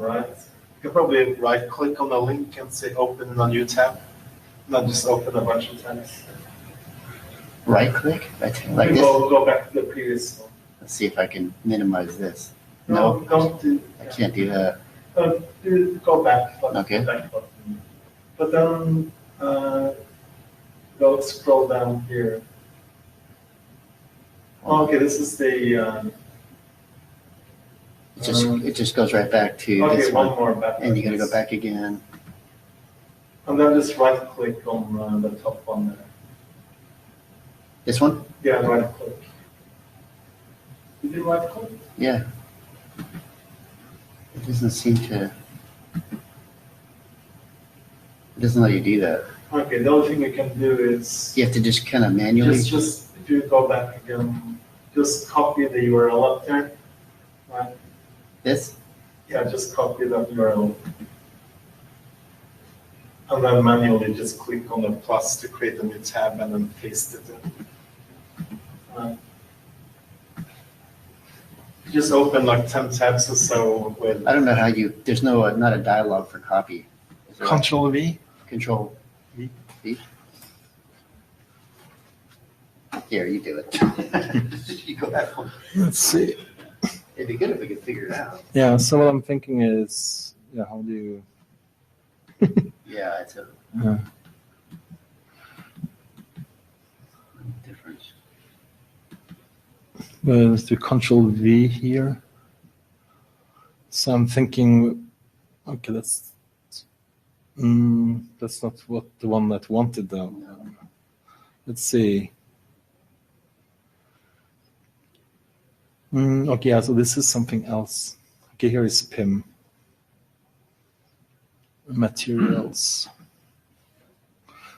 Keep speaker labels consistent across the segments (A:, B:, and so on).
A: right? You can probably right-click on the link and say open in a new tab, not just open a bunch of tabs.
B: Right-click? Like this?
A: Go back to the previous one.
B: Let's see if I can minimize this.
A: No, don't do.
B: I can't do that.
A: Go back.
B: Okay.
A: Back button. But then go scroll down here. Okay, this is the.
B: It just goes right back to
A: okay,
B: this
A: one more back.
B: And you got to go back again.
A: And then just right click on the top one there.
B: This one?
A: Yeah, right click. Did you right click?
B: Yeah. It doesn't seem to. It doesn't let you do that.
A: Okay, the only thing you can do is.
B: You have to just kind of manually.
A: Just if you go back again, just copy the URL up there. Right.
B: This?
A: Yeah, just copy that URL. And then manually just click on the plus to create a new tab and then paste it in. Just open like 10 tabs or so with.
B: I don't know how you. There's not a dialog for copy.
A: Control V.
B: Control V. Here, you do it. You go that one.
C: Let's see.
B: It'd be good if we could figure it out.
C: Yeah. So what I'm thinking is, how do you?
B: Yeah, it's a difference.
C: Well, let's do Control V here. So I'm thinking, okay, that's not what the one that wanted though.
B: No.
C: Let's see. Okay, yeah, so this is something else. Okay, here is PIM. Materials.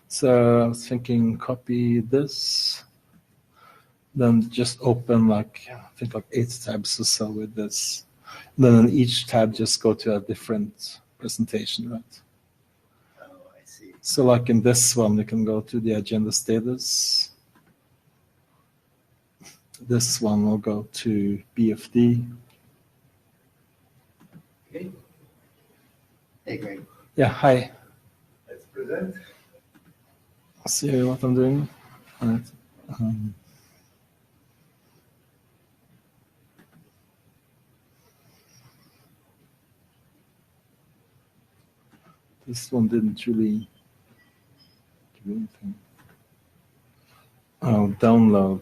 C: So I was thinking copy this, then just open I think 8 tabs or so with this. And then in each tab just go to a different presentation, right?
B: Oh, I see.
C: So in this one, you can go to the agenda status. This one will go to BFD.
B: Okay. Hey, Greg.
C: Yeah, hi.
A: Let's present.
C: See what I'm doing? All right. This one didn't really do anything. Oh, download.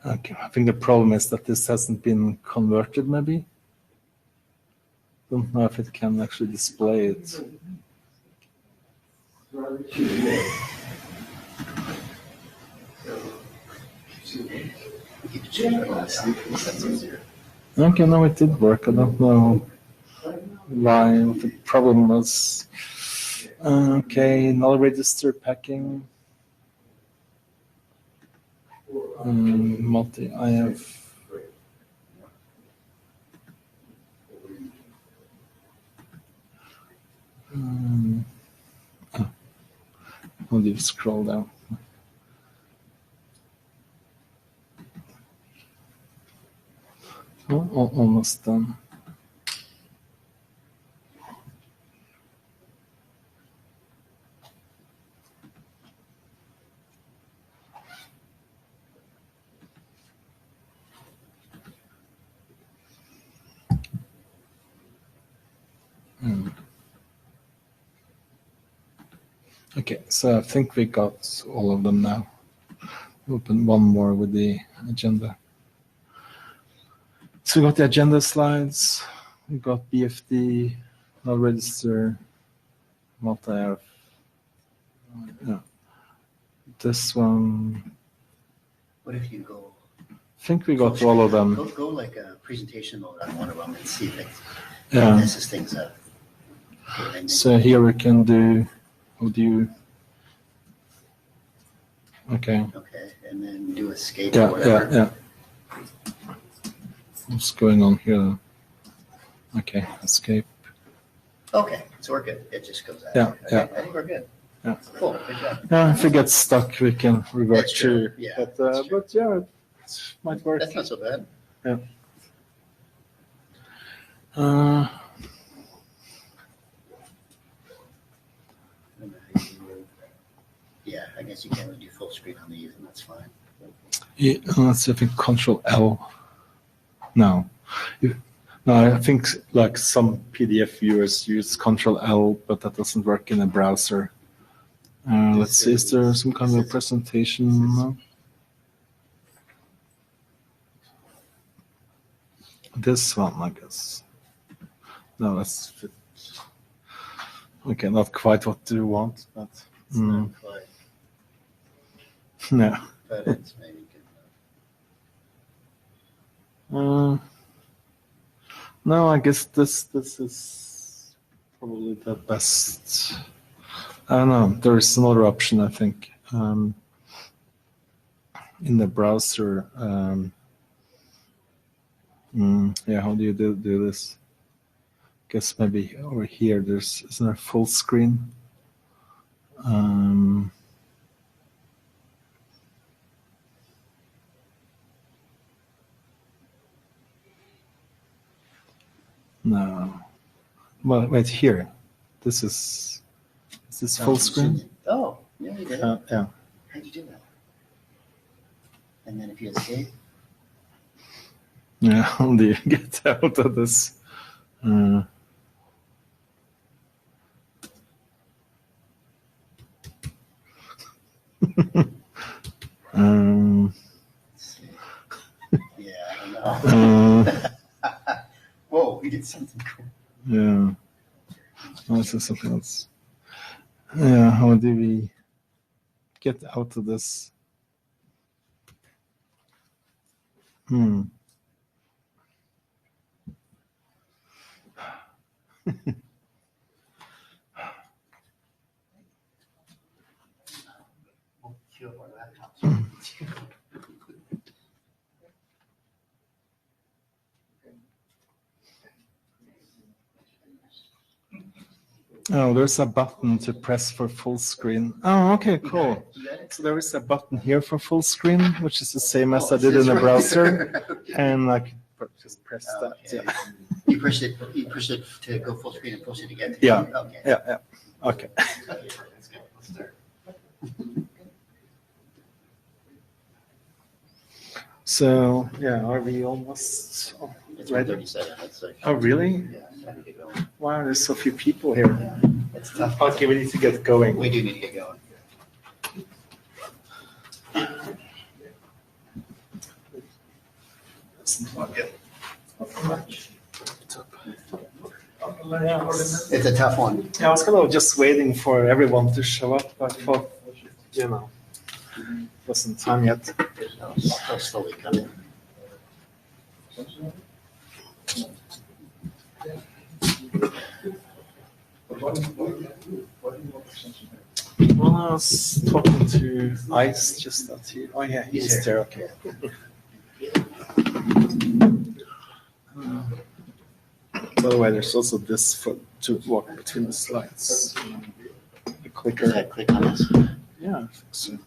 C: Okay, I think the problem is that this hasn't been converted, maybe. Don't know if it can actually display it. Okay, no, it did work. I don't know why what the problem was. Okay, null register packing. Multi-IF. How do you scroll down? Oh, almost done. Okay, so I think we got all of them now. Open one more with the agenda. So we got the agenda slides, we got BFD, null register, multi-IF. Yeah. This one.
B: What if you go?
C: I think we got all of them.
B: Go like a presentation mode on one of them and see if it
C: Yeah.
B: messes things up.
C: So here we can do. How do you? Okay.
B: Okay, and then do escape
C: Yeah,
B: or whatever.
C: yeah. What's going on here? Okay, escape.
B: Okay, so we're good. It just goes out.
C: Yeah,
B: Okay,
C: yeah.
B: I think we're good.
C: Yeah.
B: Cool. Good job.
C: Yeah, if it gets stuck, we can revert
B: That's true.
C: to.
B: Yeah,
C: But
B: that's true.
C: yeah, it might work.
B: That's not so bad.
C: Yeah. Uh,
B: Yeah, I guess you can't really do full screen on these, and that's fine.
C: yeah, let's see, I think Control L. No. No, I think like some PDF viewers use Control L, but that doesn't work in a browser. Let's see, is there some kind of presentation? This one, I guess. No, that's fit. Okay, not quite what you want, but
B: It's not quite,
C: no.
B: but it's maybe good enough.
C: No, I guess this is probably the best. I don't know. There is another option, I think, in the browser. Yeah, how do you do this? Guess maybe over here. Isn't there full screen? No. Well, wait here. Is this full screen?
B: Oh, yeah, you did.
C: Yeah.
B: How'd you do that? And then if you escape,
C: Yeah. How do you get out of this?
B: let's see. Yeah, I don't know. Whoa, we did something cool.
C: Yeah. Oh, this is something else. Yeah, how do we get out of this?
B: We'll queue up our laptops.
C: Oh, there's a button to press for full screen. Oh, okay, cool. So there is a button here for full screen, which is the same as I did in the browser, and I can just press that.
B: Okay.
C: Yeah.
B: You pushed it to go full screen and push it again.
C: Yeah.
B: Okay.
C: Yeah. Okay.
B: Okay, let's go. Let's start.
C: So yeah, are we almost
B: It's
C: ready?
B: 1:37. That's like,
C: Oh, really?
B: yeah, it's time to get going.
C: Wow, there's so few people here.
B: It's tough.
C: Okay, we need to get going.
B: We do need to get going. It's a tough one.
C: Yeah, I was kind of just waiting for everyone to show up, but I thought, it wasn't time yet.
B: Still slowly coming.
C: Well, I was talking to Ice just that he. Oh yeah, he's there. Okay. By the way, there's also this for to walk between the slides. The clicker.
B: Does that click on this?
C: Yeah, I think so.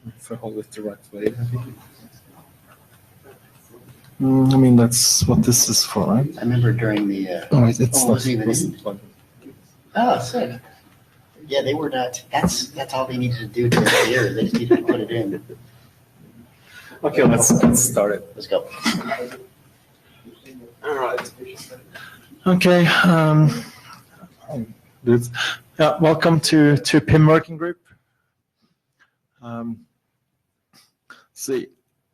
C: If I hold it the right way, I think. I mean, that's what this is for, right?
B: I remember during the.
C: Oh, it's
B: Oh,
C: not.
B: wasn't even
C: wasn't
B: in.
C: plugged
B: Oh, sick. Yeah, they were not. That's all they needed to do to the year. They just needed to put it in.
C: in. Okay, let's start it.
B: Let's go.
C: All right. Okay. Good. Yeah, welcome to PIM working group. See,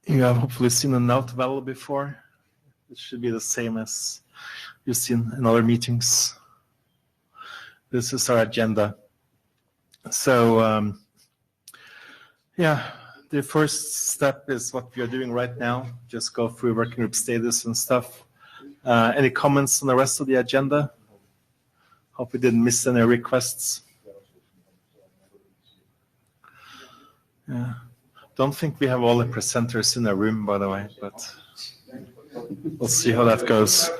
C: you have hopefully seen a note value before. It should be the same as you've seen in other meetings. This is our agenda. So, yeah, the first step is what we are doing right now. Just go through working group status and stuff. Any comments on the rest of the agenda? Hope we didn't miss any requests. Yeah. Don't think we have all the presenters in the room, by the way, but we'll see how that goes.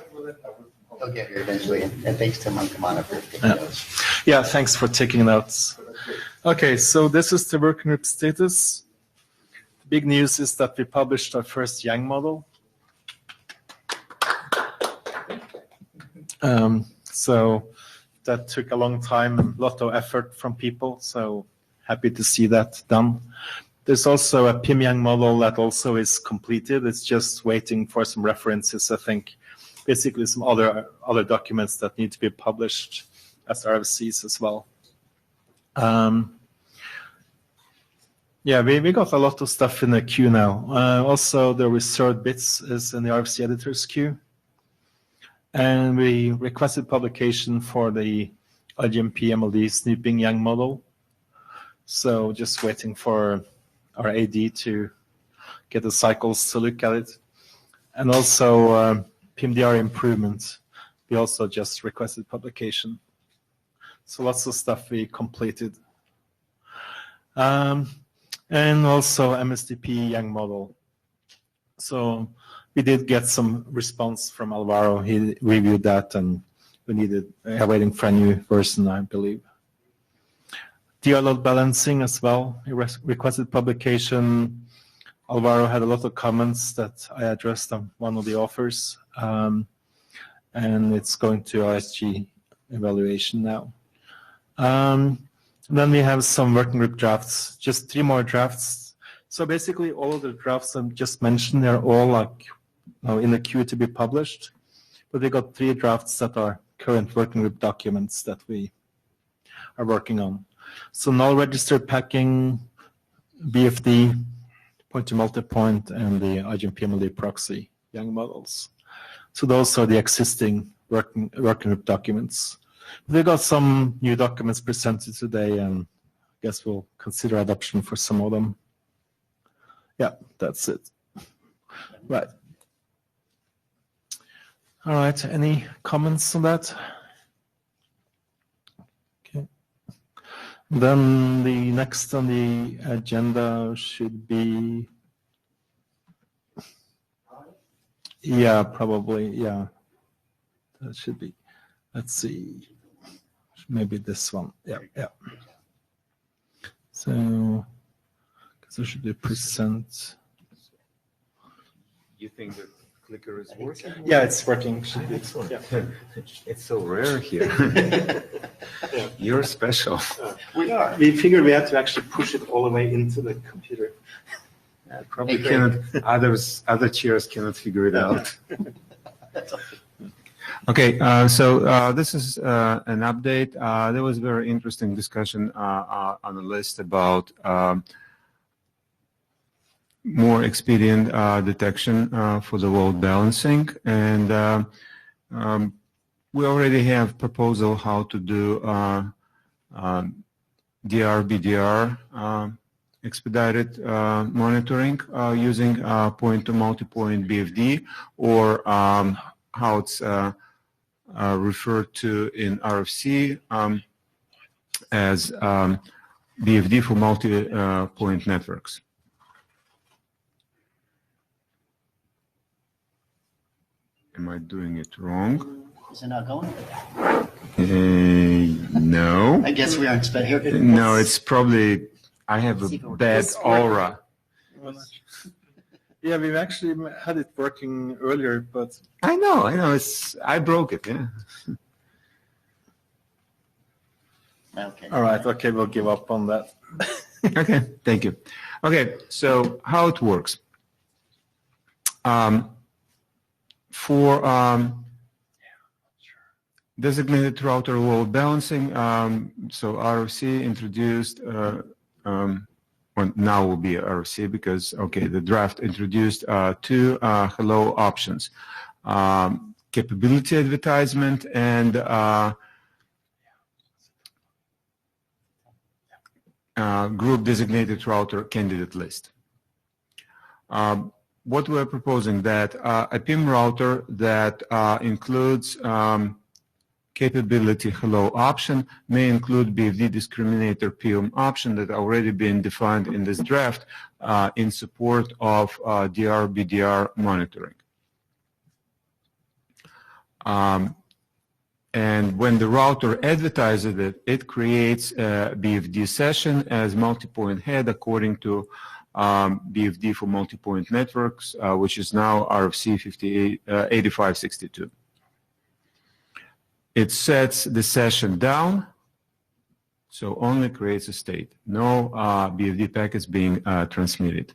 B: They'll get here eventually. And thanks to Monk Kamana for taking notes.
C: Yeah, thanks for taking notes. Okay, so this is the working group status. The big news is that we published our first Yang model. So that took a long time and a lot of effort from people. So happy to see that done. There's also a PIM-YANG model that also is completed. It's just waiting for some references, I think. Basically some other documents that need to be published as RFCs as well. Yeah, we got a lot of stuff in the queue now. Also, the reserved bits is in the RFC editors queue. And we requested publication for the IGMP MLD snooping YANG model. So just waiting for our AD to get the cycles to look at it. And also PIMDR improvement. We also just requested publication. So lots of stuff we completed. And also MSDP YANG model. So we did get some response from Alvaro. He reviewed that, and we're waiting for a new version, I believe. DR load balancing as well. We requested publication. Alvaro had a lot of comments that I addressed on one of the offers, and it's going to RSG evaluation now. Then we have some working group drafts, just 3 more drafts. So basically all of the drafts I just mentioned, they're all like in the queue to be published, but we got 3 drafts that are current working group documents that we are working on. So null registered packing, BFD, point-to-multipoint, and the IGMP-MLD proxy YANG models. So those are the existing working group documents. We got some new documents presented today, and I guess we'll consider adoption for some of them. Yeah, that's it. Right. All right, any comments on that? Okay. Then the next on the agenda should be, yeah, probably, yeah. That should be, let's see, maybe this one, yeah. So, because there should be present.
D: You think the clicker is working?
C: Yeah, it's working.
D: Yeah. It's so rare here. You're special.
C: We figured we had to actually push it all the way into the computer.
D: Probably cannot. Other chairs cannot figure it out. Okay, so this is an update. There was a very interesting discussion on the list about more expedient detection for the load balancing, and we already have proposal how to do DR-BDR expedited monitoring using point-to-multipoint BFD, or how it's referred to in RFC as BFD for multi-point networks. Am I doing it wrong?
B: Is it not going?
D: No.
B: I guess we aren't here.
D: No, it's probably, I have a bad aura.
C: Yeah, we've actually had it working earlier, but
D: I know. I broke it. Yeah.
B: Okay.
C: All right. Okay, we'll give up on that.
D: Okay. Thank you. Okay. So how it works? For designated router load balancing, so RFC introduced. Well, now will be RFC because, okay, the draft introduced 2 hello options, capability advertisement and group designated router candidate list. What we're proposing that a PIM router that includes capability hello option may include BFD discriminator PIM option that already been defined in this draft in support of DR-BDR monitoring. And when the router advertises it, it creates a BFD session as multi-point head according to BFD for multi-point networks, which is now RFC 8562. it sets the session down, so only creates a state. No BFD packets being transmitted.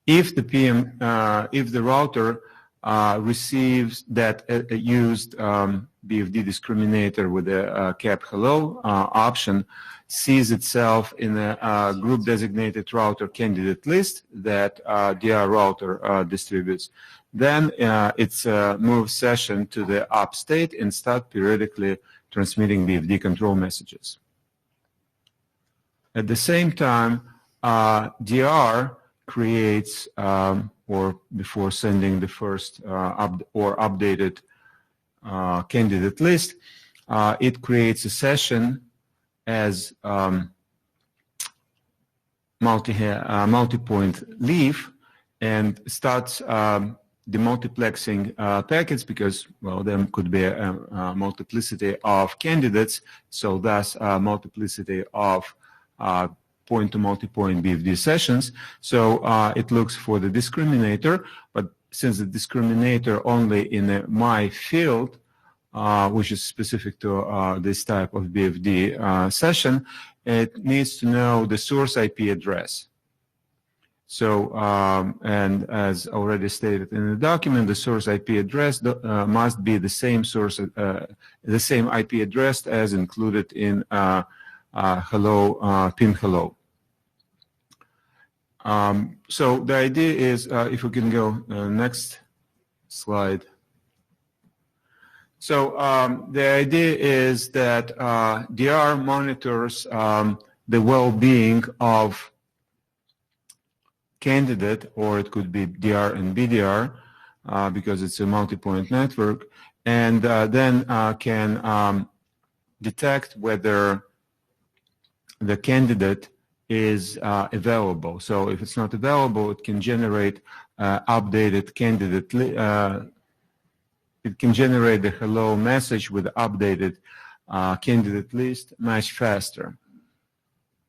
D: If the router receives that used BFD discriminator with a cap hello option, sees itself in a group designated router candidate list that DR router distributes, then it moves session to the up state and start periodically transmitting BFD control messages. At the same time, DR creates, or before sending the first updated candidate list, it creates a session as multi-point leaf and starts the multiplexing packets, because, well, there could be a multiplicity of candidates, so thus a multiplicity of point-to-multipoint BFD sessions. So it looks for the discriminator, but since the discriminator only in a my field, which is specific to this type of BFD session, it needs to know the source IP address. So, and as already stated in the document, the source IP address must be the same source, the same IP address as included in hello, pin hello. So the idea is, if we can go next slide. So the idea is that DR monitors the well-being of candidate, or it could be DR and BDR, because it's a multi-point network, and then can detect whether the candidate is available. So if it's not available, it can generate updated candidate. It can generate the hello message with updated candidate list much faster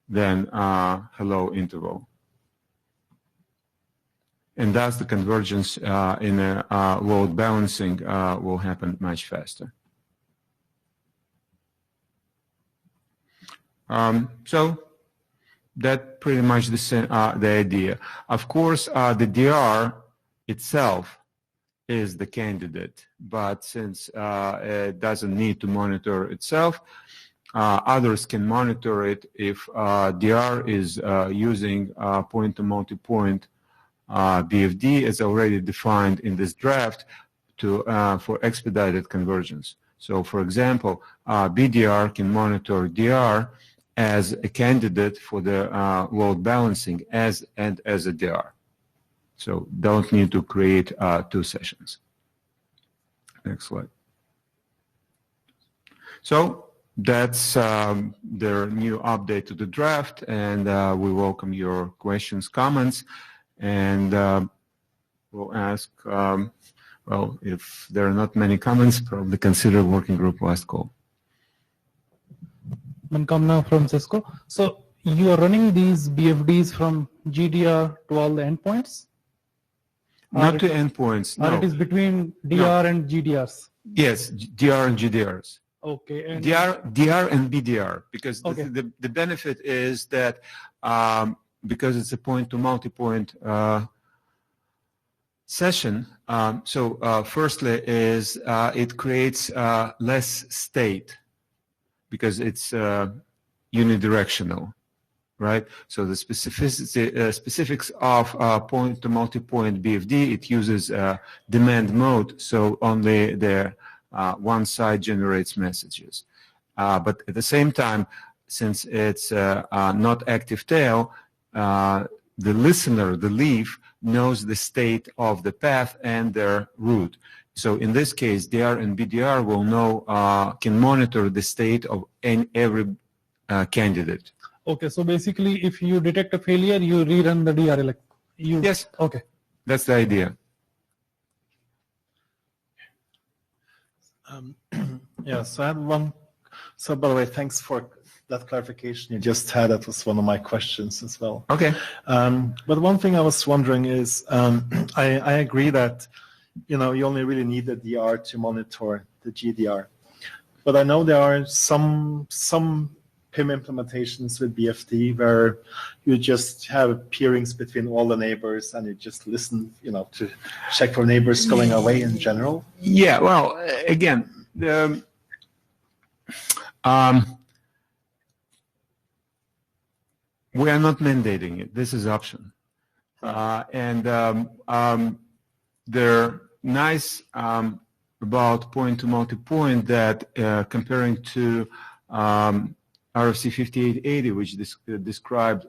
D: than hello interval. And thus the convergence in a load balancing will happen much faster. So that pretty much the idea. Of course, the DR itself is the candidate, but since it doesn't need to monitor itself, others can monitor it if DR is using point-to-multipoint BFD as already defined in this draft for expedited convergence. So, for example, BDR can monitor DR as a candidate for the load balancing and as a DR. So don't need to create 2 sessions. Next slide. So that's the new update to the draft, and we welcome your questions, comments, and we'll ask, well, if there are not many comments, probably consider working group last call.
E: Mankamna from Cisco. So you are running these BFDs from GDR to all the endpoints?
D: Not to endpoints, no.
E: Or it is between DR and GDRs?
D: Yes, DR and GDRs.
E: Okay. And
D: DR and BDR, because
E: okay.
D: the benefit is that because it's a point-to-multipoint session, so firstly is it creates less state, because it's unidirectional, right? So the specifics of point-to-multipoint BFD, it uses demand mode, so only the one side generates messages. But at the same time, since it's not active tail, the listener, the leaf, knows the state of the path and their route. So in this case, DR and BDR will know, can monitor the state of every candidate.
E: Okay, so basically, if you detect a failure, you rerun the DR.
D: Yes.
E: Okay.
D: That's the idea.
A: Yeah, so I had one. So by the way, thanks for that clarification you just had. That was one of my questions as well.
D: Okay.
A: But one thing I was wondering is, I agree that, you only really need the DR to monitor the GDR. But I know there are some PIM implementations with BFD where you just have peerings between all the neighbors and you just listen, to check for neighbors going away in general.
D: Yeah, well, again, we are not mandating it. This is option. They're nice about point to multi-point that comparing to RFC 5880, which described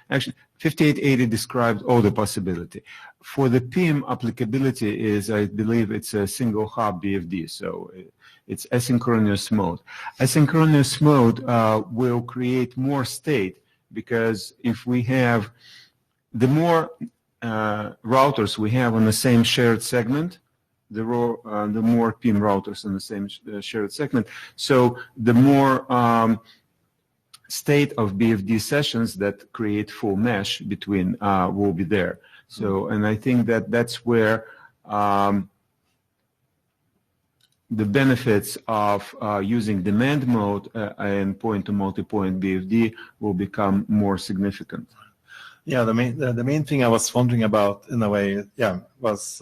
D: actually 5880 described all the possibility. For the PIM, applicability is, I believe, it's a single hub BFD, so it's asynchronous mode. Asynchronous mode will create more state, because if we have the more routers we have on the same shared segment, the more PIM routers on the same shared segment, so the more state of BFD sessions that create full mesh between will be there. So, and I think that that's where the benefits of using demand mode and point to multi-point BFD will become more significant.
A: Yeah, the main thing I was wondering about, in a way, was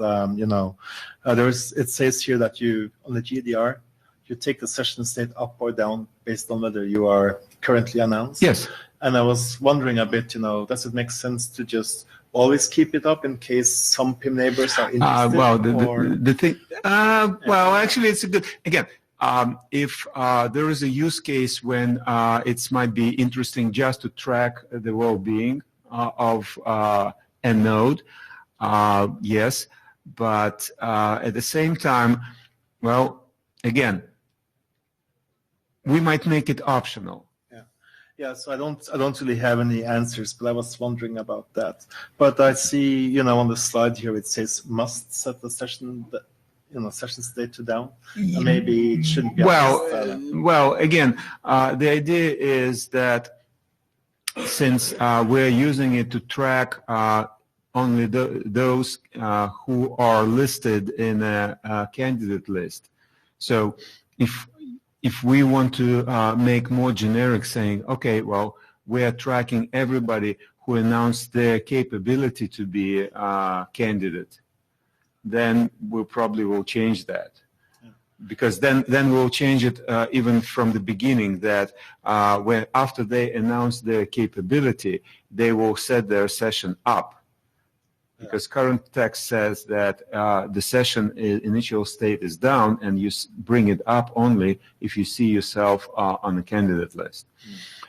A: it says here that you on the GDR you take the session state up or down based on whether you are currently announced.
D: Yes.
A: And I was wondering a bit, does it make sense to just always keep it up in case some PIM neighbors are interested?
D: Well, the thing. Well, actually, it's a good. Again, if there is a use case when it might be interesting just to track the well-being of a node, yes, but at the same time, well, again, we might make it optional.
A: Yeah, so I don't really have any answers, but I was wondering about that. But I see, on the slide here it says must set the session state to down. And maybe it shouldn't be.
D: Well, again, the idea is that since we're using it to track only those who are listed in a candidate list, so if we want to make more generic, saying, okay, well, we are tracking everybody who announced their capability to be a candidate, then we probably will change that. Because then we'll change it even from the beginning, that when after they announce their capability, they will set their session up. Because current text says that the session initial state is down, and you bring it up only if you see yourself on the candidate list.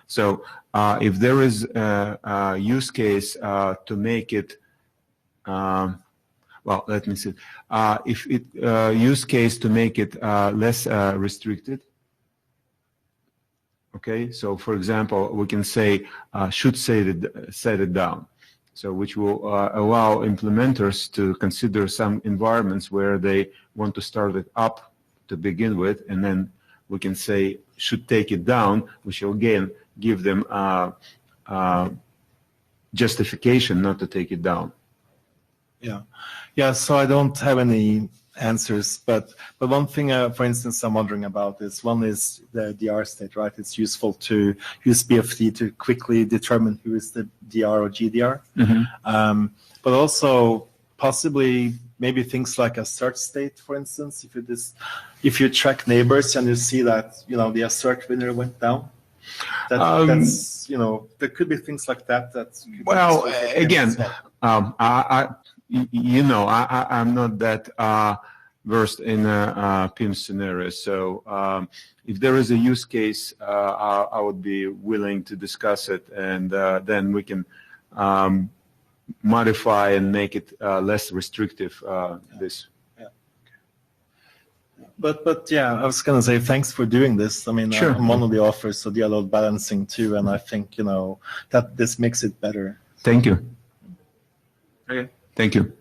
D: So if there is a use case to make it, well, let me see. If it use case to make it less restricted. Okay, so for example, we can say should set it down. So which will allow implementers to consider some environments where they want to start it up to begin with, and then we can say should take it down, which will again give them justification not to take it down.
A: Yeah. So I don't have any answers, but one thing, for instance, I'm wondering about is one is the DR state, right? It's useful to use BFD to quickly determine who is the DR or GDR, but also possibly maybe things like a search state, for instance, if you track neighbors and you see that the assert winner went down. That's there could be things like that.
D: Well, again, I'm not that versed in PIM scenarios. So if there is a use case, I would be willing to discuss it, and then we can modify and make it less restrictive.
A: But yeah, I was going to say thanks for doing this. I mean,
D: sure.
A: I'm one of the authors, so the load balancing too, and I think that this makes it better.
D: Thank you. Okay. Thank you.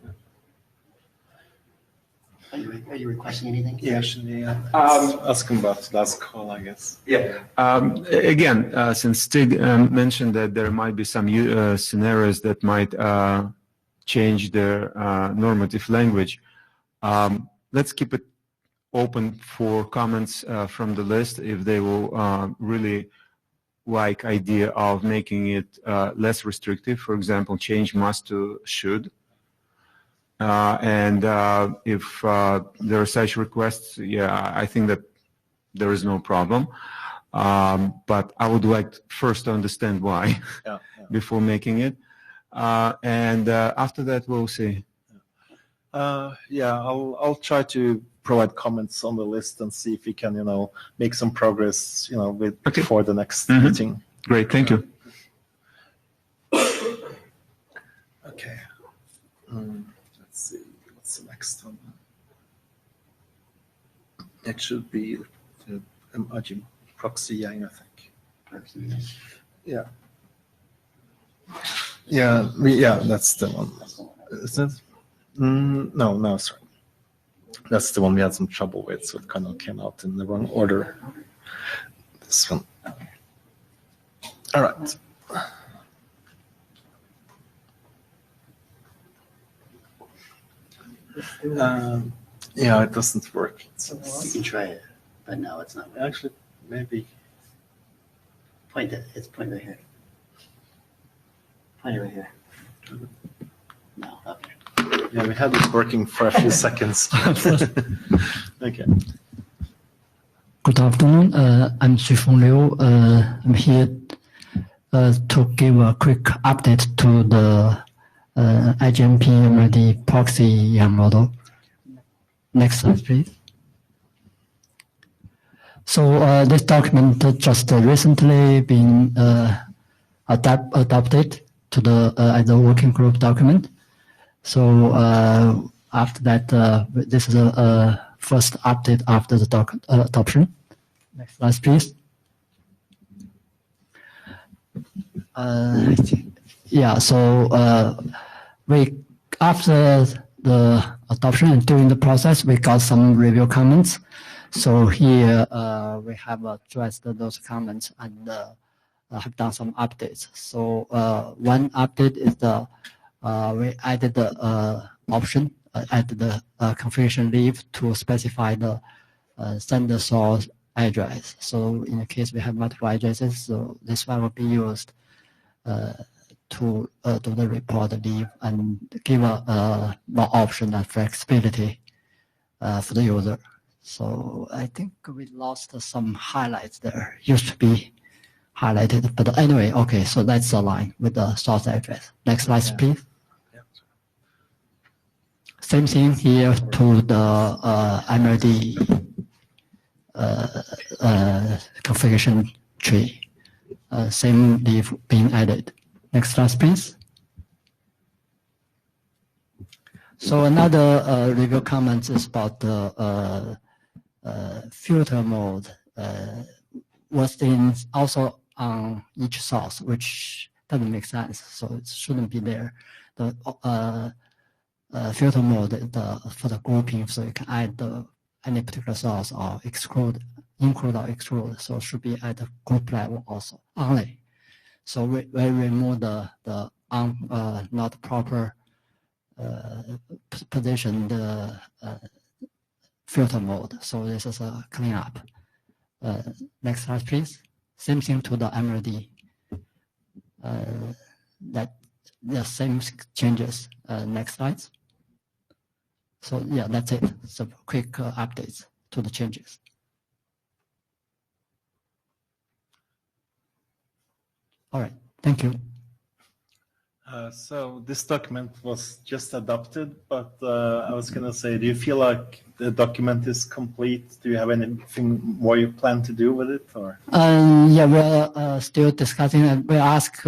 B: Are you requesting anything?
A: Yeah, actually, ask him about last call, I guess.
D: Yeah. Again, since Stig mentioned that there might be some scenarios that might change their normative language, let's keep it open for comments from the list if they will really like idea of making it less restrictive. For example, change must to should. And if there are such requests, yeah, I think that there is no problem. But I would like first to understand why before making it. And after that, we'll see.
A: Yeah, I'll try to provide comments on the list and see if we can, make some progress, before the next meeting.
D: Great, thank you.
A: Okay. Let's see. What's the next one? It should be the proxy yang, I think. Yeah. Yeah, that's the one. Is it? No, sorry. That's the one we had some trouble with, so it kind of came out in the wrong order. This one. All right. Yeah, it doesn't work.
B: You can try it, but no, it's not.
A: Actually, maybe.
B: Point it. It's point right here. Point it right here. No, okay.
A: Yeah, we had it working for a few seconds. Okay.
F: Good afternoon. I'm Xifeng Liu. I'm here to give a quick update to the IGMP MRD proxy YAM model. Next slide, please. So this document just recently been adopted to the as a working group document. So after that, this is a first update after the adoption. Next slide, please. Yeah, so we after the adoption and during the process, we got some review comments. So here we have addressed those comments and have done some updates. So one update is we added the option, added the configuration leaf to specify the sender source address. So in the case we have multiple addresses, so this one will be used to do the report leave and give a more option and flexibility for the user. So I think we lost some highlights there. Used to be highlighted, but anyway, okay, so that's aligned with the source address. Next slide, please. Same thing here to the MRD configuration tree. Same leaf being added. Next slide, please. So another review comment is about the filter mode was in also on each source, which doesn't make sense. So it shouldn't be there. The filter mode for the grouping, so you can add any particular source or include or exclude. So it should be at the group level also only. So we remove the not proper position the filter mode. So this is a cleanup. Next slide, please. Same thing to the MRD. That the same changes. Next slide. So yeah, that's it. So quick updates to the changes. All right, thank you.
A: So this document was just adopted, but I was going to say, do you feel like the document is complete? Do you have anything more you plan to do with it, or?
F: Yeah, we're still discussing, and we'll ask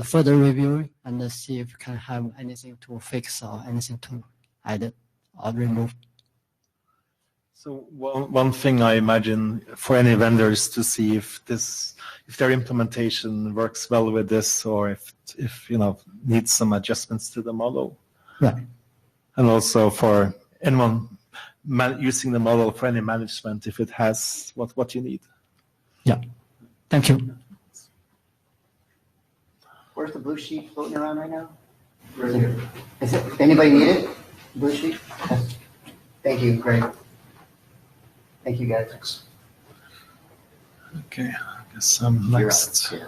F: further review and see if we can have anything to fix or anything to add or remove.
A: So one thing I imagine for any vendors to see if their implementation works well with this, or if needs some adjustments to the model.
F: Right.
A: And also for anyone using the model for any management, if it has what you need.
F: Yeah. Thank you.
B: Where's the blue sheet floating around right now? Right here. Is it, anybody need it? Blue sheet? Thank you, great. Thank you, guys.
A: Thanks. Okay, I guess I'm
B: You're
A: next.
B: up. Yeah.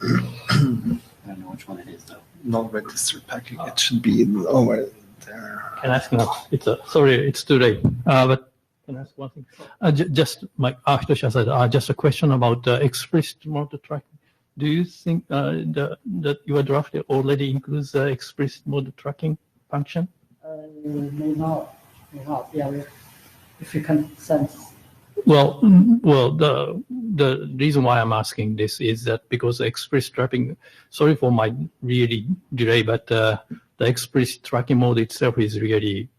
B: I don't know which one it is though.
A: Non-registered packing. It should be over there.
G: Can I ask now? Sorry, it's too late. But can I ask one thing? Just like Ashutosh said, just a question about explicit mode tracking. Do you think that your draft already includes the explicit mode tracking function?
F: May not. Yeah, if you can sense.
G: Well, the reason why I'm asking this is that because explicit tracking, sorry for my really delay, but the explicit tracking mode itself is really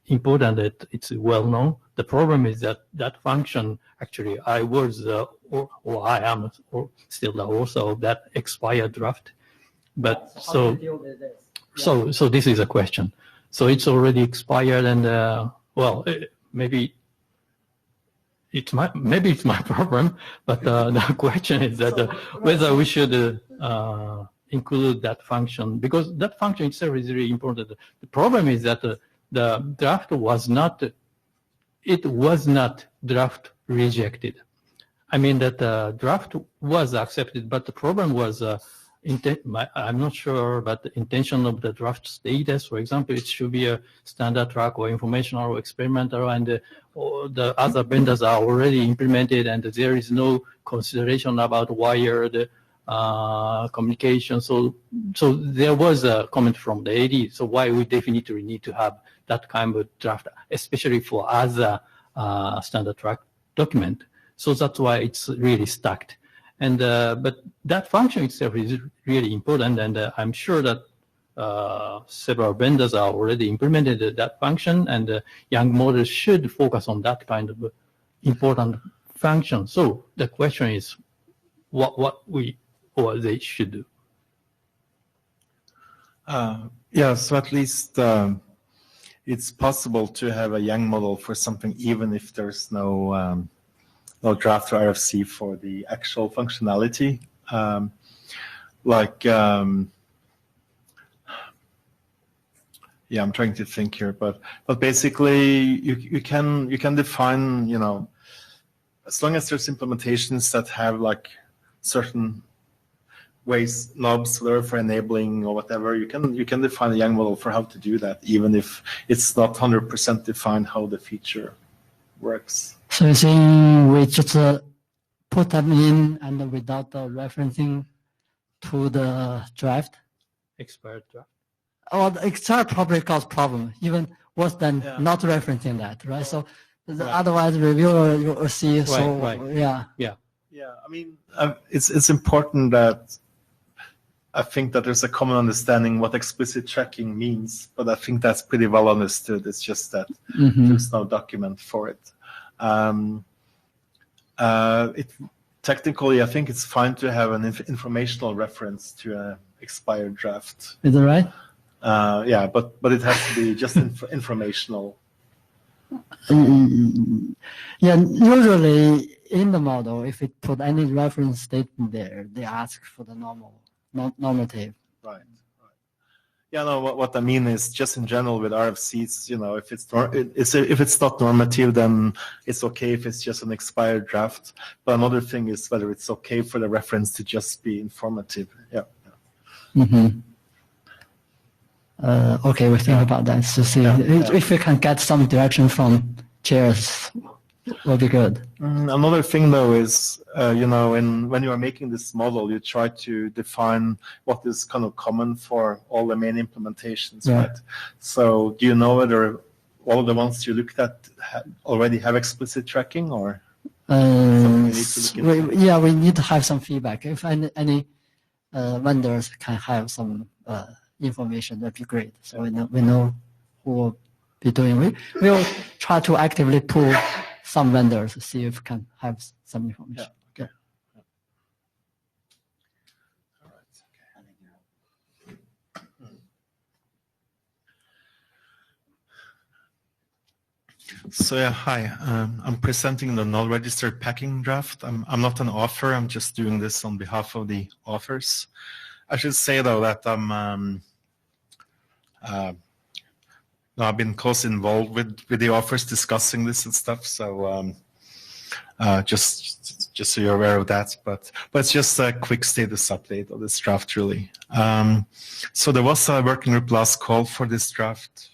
G: important. That it's well known. The problem is that that function actually I was or I am or still the author of that expired draft, but so this is a question. So it's already expired, and maybe it's my problem, but the question is that whether we should include that function, because that function itself is really important. The problem is that the draft was not draft rejected. I mean that the draft was accepted, but the problem was I'm not sure, but the intention of the draft status, for example, it should be a standard track or informational or experimental, and the other vendors are already implemented, and there is no consideration about wired communication. So there was a comment from the AD. So why we definitely need to have that kind of draft, especially for other standard track document. So that's why it's really stacked. And but that function itself is really important, and I'm sure that several vendors are already implemented that function, and young models should focus on that kind of important function. So the question is, what we or they should do.
A: So at least it's possible to have a young model for something, even if there's no draft or RFC for the actual functionality. I'm trying to think here, but basically you can define, as long as there's implementations that have like certain ways, knobs, whatever, for enabling or whatever, you can define a young model for how to do that, even if it's not 100% defined how the feature works.
F: So you're saying we just put them in and without referencing to the draft?
G: Expired draft.
F: Oh, the expired probably cause problem, even worse than not referencing that, right? So otherwise reviewer will see.
A: I mean, it's important that I think that there's a common understanding what explicit tracking means, but I think that's pretty well understood. It's just that there's no document for it. Technically, I think it's fine to have an informational reference to an expired draft.
F: Is that right?
A: But it has to be just informational.
F: Usually in the model, if it put any reference statement there, they ask for the normative.
A: Right. What I mean is just in general with RFCs, if it's not normative, then it's okay if it's just an expired draft. But another thing is whether it's okay for the reference to just be informative.
F: Okay, we think about that to see if we can get some direction from chairs. Will be good.
A: Another thing, though, is when you are making this model, you try to define what is kind of common for all the main implementations, right? So, do you know whether all of the ones you looked at already have explicit tracking, or something we need to look into?
F: We need to have some feedback. If any vendors can have some information, that'd be great. So we know who will be doing. We'll try to actively pull some vendors to see if we can have some information.
A: Okay. All right. So hi. I'm presenting the null-registered packing draft. I'm not an author. I'm just doing this on behalf of the authors. I should say though that I'm I've been closely involved with the authors discussing this and stuff. So just so you're aware of that. But it's just a quick status update of this draft, really. So there was a working group last call for this draft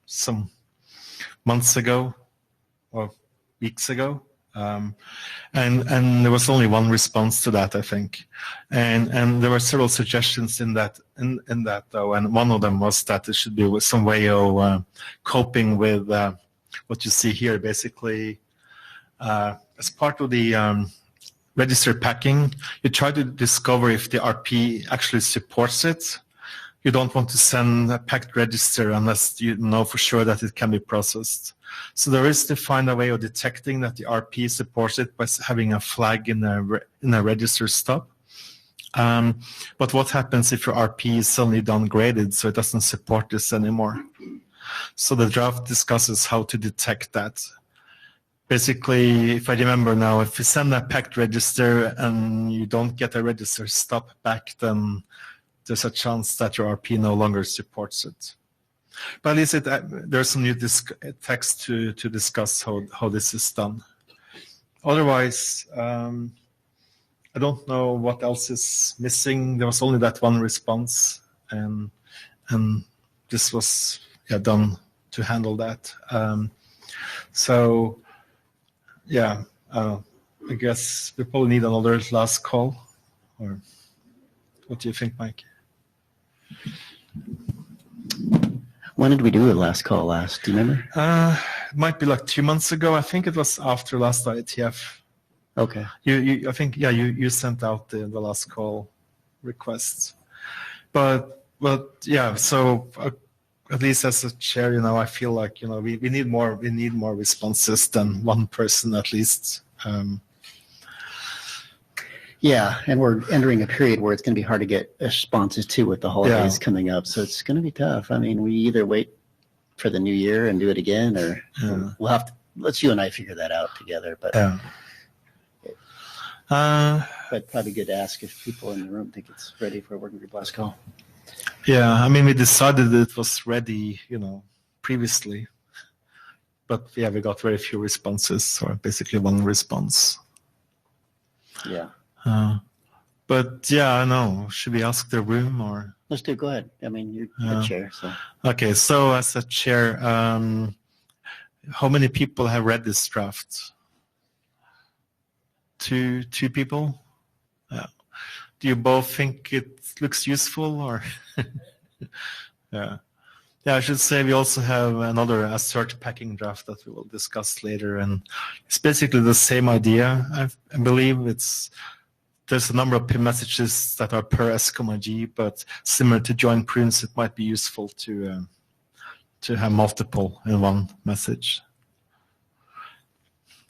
A: some months ago or weeks ago. And there was only one response to that, I think, and there were several suggestions in that though, and one of them was that there should be some way of coping with what you see here, basically as part of the register packing. You try to discover if the RP actually supports it. You don't want to send a packed register unless you know for sure that it can be processed. So there is to find a way of detecting that the RP supports it by having a flag in a register stop. But what happens if your RP is suddenly downgraded so it doesn't support this anymore? So the draft discusses how to detect that. Basically, if I remember now, if you send a packed register and you don't get a register stop back, then there's a chance that your RP no longer supports it. But at least there's some new text to discuss how this is done. Otherwise, I don't know what else is missing. There was only that one response, and this was done to handle that. So, yeah, I guess we probably need another last call. Or what do you think, Mike?
B: When did we do the last call last? Do you remember?
A: It might be like 2 months ago. I think it was after last IETF.
B: Okay.
A: I think you sent out the last call requests. But yeah, so at least as a chair, I feel like we need more responses than one person at least.
B: Yeah, and we're entering a period where it's going to be hard to get responses too with the holidays coming up. So it's going to be tough. I mean, we either wait for the new year and do it again, or we'll have to. Let's you and I figure that out together. But but probably good to ask if people in the room think it's ready for a working group last call.
A: Yeah, I mean, we decided it was ready, previously, but we got very few responses, or basically one response.
B: Yeah.
A: But I know. Should we ask the room or?
B: Let's do. Go ahead. I mean, you're the chair, so.
A: Okay, so as a chair, how many people have read this draft? Two people. Yeah. Do you both think it looks useful, or? Yeah. I should say we also have another assert packing draft that we will discuss later, and it's basically the same idea. I believe there's a number of PIM messages that are per SCOMAG, but similar to join prunes, it might be useful to have multiple in one message.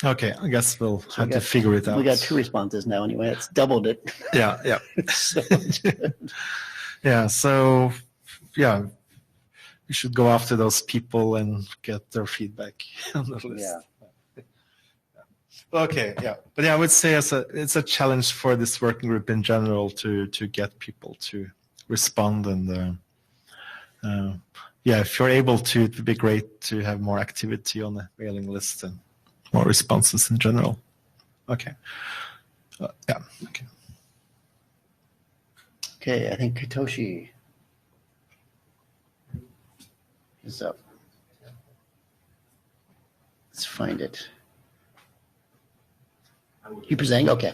A: Okay, I guess we'll have to figure it out.
B: We got 2 responses now anyway. It's doubled it.
A: Yeah.
B: So
A: So we should go after those people and get their feedback on the list.
B: Yeah.
A: Okay, but I would say it's a challenge for this working group in general to get people to respond, and if you're able to, it would be great to have more activity on the mailing list and more responses in general. Okay. Okay.
B: Okay, I think Katoshi is up. Let's find it. You presenting? Okay.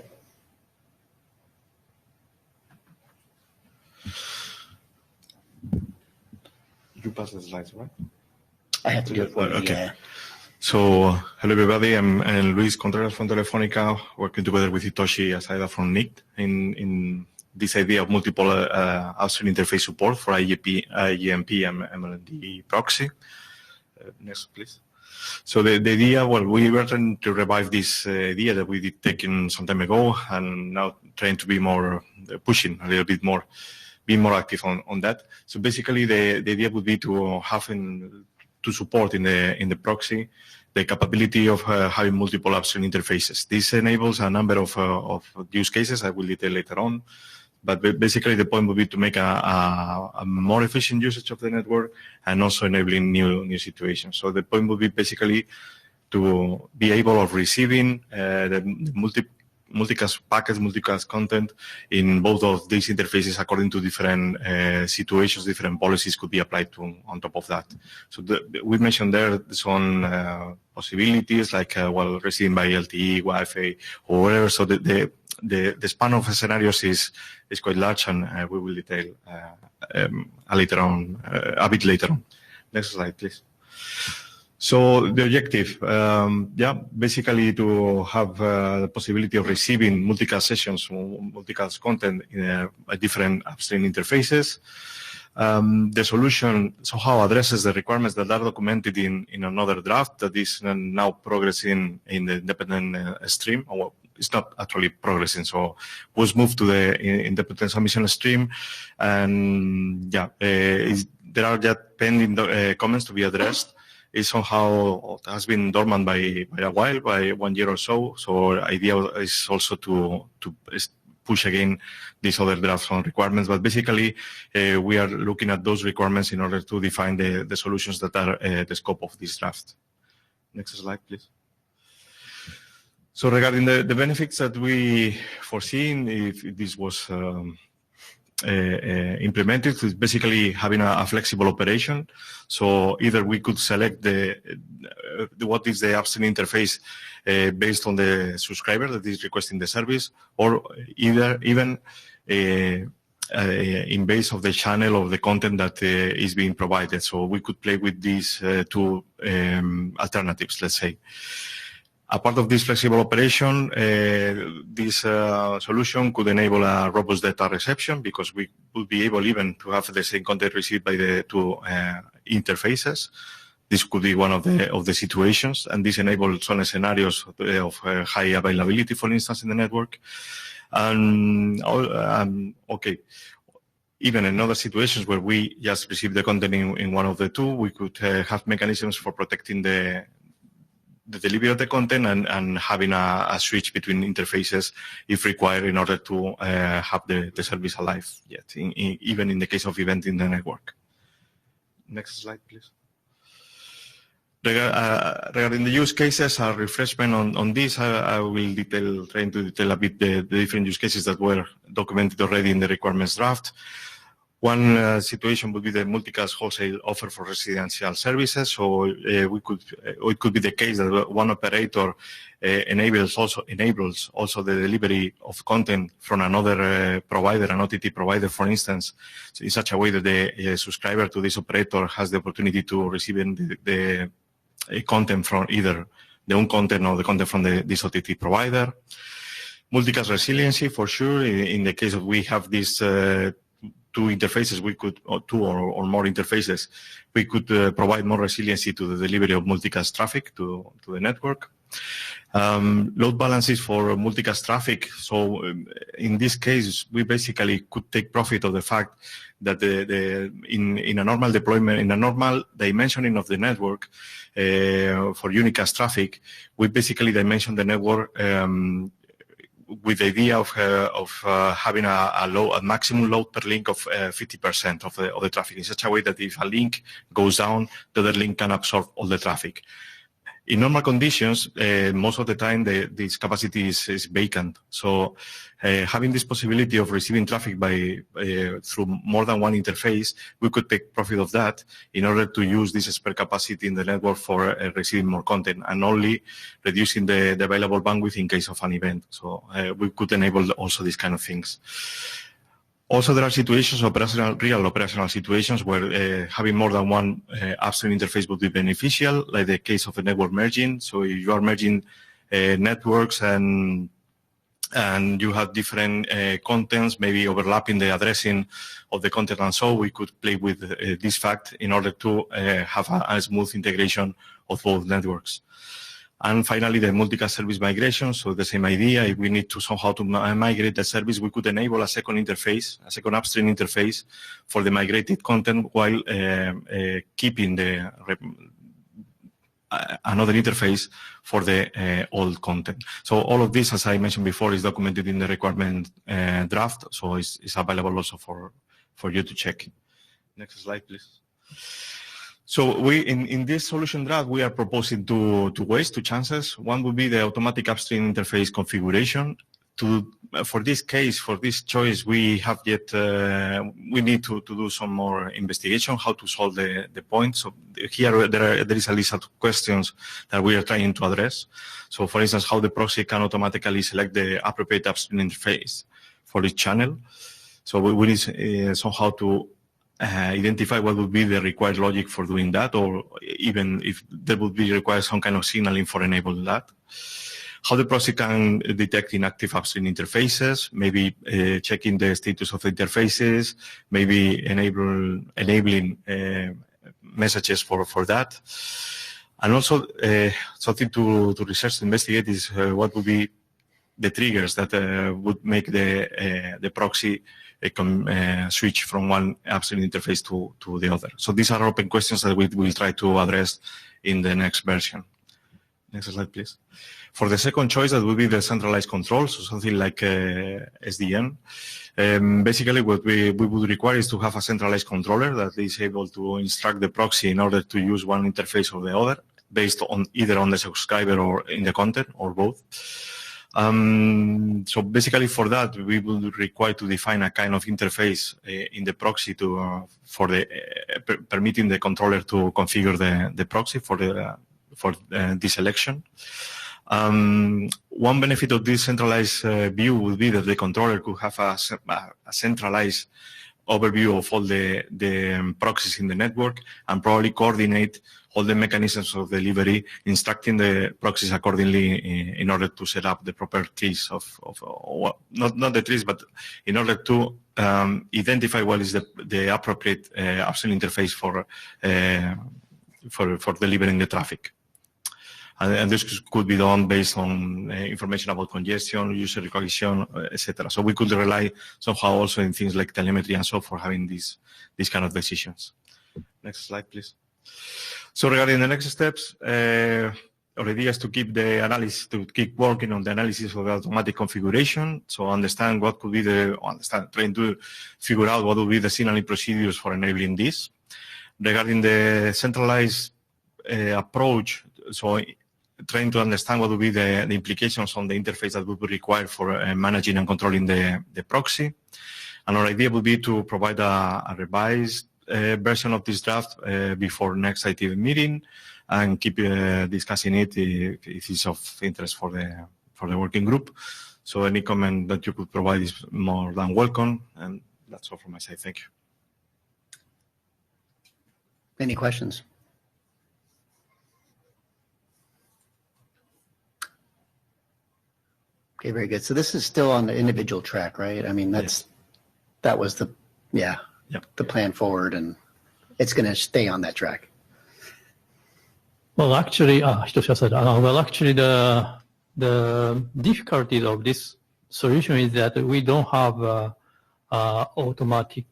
H: You pass the slides, right?
B: I have to do it for you.
H: Okay.
B: Yeah.
H: So, hello everybody. I'm Luis Contreras from Telefonica, working together with Hitoshi Asada from NICT in this idea of multiple upstream interface support for IEMP and MLND proxy. Next, please. So the idea, we were trying to revive this idea that we did taken some time ago, and now trying to be more pushing a little bit more, being more active on that. So basically, the idea would be to have to support in the proxy the capability of having multiple upstream interfaces. This enables a number of use cases I will detail later on, But basically, the point would be to make a more efficient usage of the network and also enabling new situations. So the point would be basically to be able of receiving the multicast packets, multicast content in both of these interfaces according to different situations, different policies could be applied to on top of that. So we mentioned there some possibilities like receiving by LTE, Wi-Fi, or whatever. So the span of scenarios is quite large, and we will detail a bit later on. Next slide, please. So the objective, basically to have the possibility of receiving multicast sessions, multicast content in different upstream interfaces. The solution somehow addresses the requirements that are documented in another draft that is now progressing in the independent stream. Well, it's not actually progressing, so was moved to the independent submission stream, and there are just pending comments to be addressed. It somehow has been dormant by a while, by 1 year or so. So the idea is also to push again these other drafts on requirements. But basically, we are looking at those requirements in order to define the solutions that are the scope of this draft. Next slide, please. So regarding the benefits that we foreseen, if this was implemented, is basically having a flexible operation. So either we could select what is the upstream interface based on the subscriber that is requesting the service, or even in base of the channel of the content that is being provided. So we could play with these two alternatives, let's say. A part of this flexible operation, this solution could enable a robust data reception because we would be able even to have the same content received by the two interfaces. This could be one of the situations, and this enables some scenarios of high availability, for instance, in the network. And even in other situations where we just receive the content in one of the two, we could have mechanisms for protecting the delivery of the content and having a switch between interfaces if required in order to have the service alive yet, even in the case of event in the network. Next slide, please. Regarding the use cases, a refreshment on this, I will trying to detail a bit the different use cases that were documented already in the requirements draft. One situation would be the multicast wholesale offer for residential services. So it could be the case that one operator enables also the delivery of content from another provider, an OTT provider, for instance, in such a way that the subscriber to this operator has the opportunity to receive the content from either their own content or the content from this OTT provider. Multicast resiliency, for sure. In the case of we have these two interfaces, or two or more interfaces, we could provide more resiliency to the delivery of multicast traffic to the network. Load balances for multicast traffic. So in this case, we basically could take profit of the fact that in a normal deployment, in a normal dimensioning of the network for unicast traffic, we basically dimension the network with the idea of having a maximum load per link of 50% of the traffic, in such a way that if a link goes down, the other link can absorb all the traffic. In normal conditions, most of the time this capacity is vacant. So having this possibility of receiving traffic through more than one interface, we could take profit of that in order to use this spare capacity in the network for receiving more content and only reducing the available bandwidth in case of an event. So we could enable also these kind of things. Also, there are situations, real operational situations, where having more than one upstream interface would be beneficial, like the case of a network merging. So if you are merging networks and you have different contents, maybe overlapping the addressing of the content, and so we could play with this fact in order to have a smooth integration of both networks. And finally, the multicast service migration. So the same idea, if we need to somehow to migrate the service, we could enable a second interface, a second upstream interface for the migrated content while keeping another interface for the old content. So all of this, as I mentioned before, is documented in the requirement draft. So it's available also for you to check. Next slide, please. So we in this solution draft, we are proposing two chances. One would be the automatic upstream interface configuration. For this case, for this choice, we have yet we need to do some more investigation how to solve the point. So here there is a list of questions that we are trying to address. So for instance, how the proxy can automatically select the appropriate upstream interface for each channel. So we need somehow to identify what would be the required logic for doing that, or even if there would be required some kind of signaling for enabling that. How the proxy can detect inactive upstream interfaces, maybe checking the status of the interfaces, maybe enabling messages for that. And also something to research and investigate is what would be the triggers that would make the proxy switch from one upstream interface to the other. So these are open questions that we will try to address in the next version. Next slide, please. For the second choice, that would be the centralized control, so something like SDN. Basically, what we would require is to have a centralized controller that is able to instruct the proxy in order to use one interface or the other, based on either on the subscriber or in the content, or both. So basically, for that, we will require to define a kind of interface in the proxy for permitting the controller to configure the proxy for this election. One benefit of this centralized view would be that the controller could have a centralized overview of all the proxies in the network and probably coordinate all the mechanisms of delivery, instructing the proxies accordingly in order to set up the proper trees not the trees, but in order to identify what is the appropriate upstream interface for delivering the traffic. And this could be done based on information about congestion, user recognition, etc. So we could rely somehow also in things like telemetry and so for having these kind of decisions. Next slide, please. So regarding the next steps, our idea is to keep working on the analysis of the automatic configuration. So understand what could be trying to figure out what would be the signaling procedures for enabling this. Regarding the centralized approach, so trying to understand what would be the implications on the interface that would be required for managing and controlling the proxy. And our idea would be to provide a revised version of this draft before next IETF meeting and keep discussing it if it's of interest for the working group. So any comment that you could provide is more than welcome. And that's all from my side. Thank you.
B: Any questions? Okay, very good. So this is still on the individual track, right? I mean, that was the plan forward, and it's going to stay on that track.
G: Well, actually, Hitoshi said, actually, the difficulty of this solution is that we don't have automatic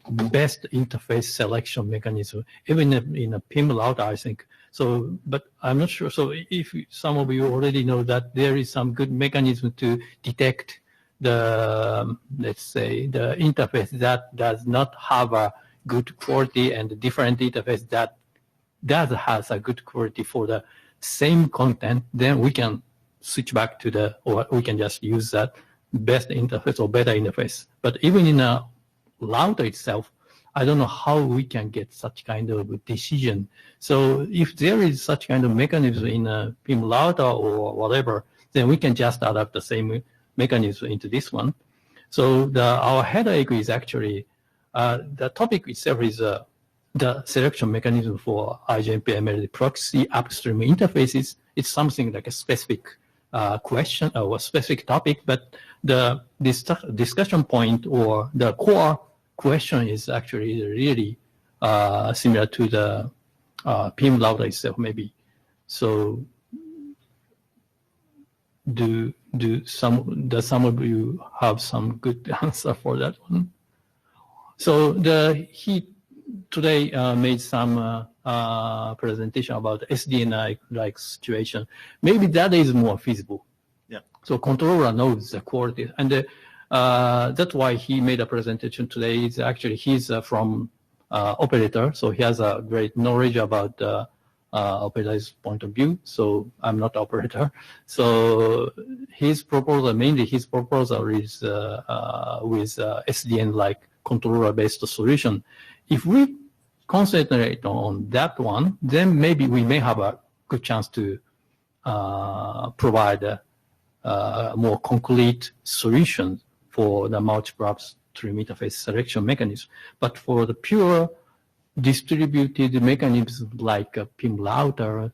G: best interface selection mechanism, even in a PIM router, I think. So, but I'm not sure. So if some of you already know that there is some good mechanism to detect let's say, the interface that does not have a good quality and the different interface that does has a good quality for the same content, then we can switch back to or we can just use that best interface or better interface. But even in a router itself, I don't know how we can get such kind of decision. So if there is such kind of mechanism in a PIM router or whatever, then we can just adapt the same mechanism into this one. So our headache is actually, the topic itself is the selection mechanism for IGMP ML proxy upstream interfaces. It's something like a specific question or a specific topic, but the discussion point or the core question is actually really similar to the PIM router itself, maybe. So does some of you have some good answer for that one? So today made some presentation about SDN-like situation. Maybe that is more feasible.
A: Yeah.
G: So controller knows the quality, and that's why he made a presentation today. Is actually he's from operator, so he has a great knowledge about operator's point of view. So I'm not operator. So his proposal, mainly his proposal is with SDN-like controller-based solution. If we concentrate on that one, then maybe we may have a good chance to provide a more concrete solution for the multiple upstream interface selection mechanism. But for the pure distributed mechanisms like a PIM router,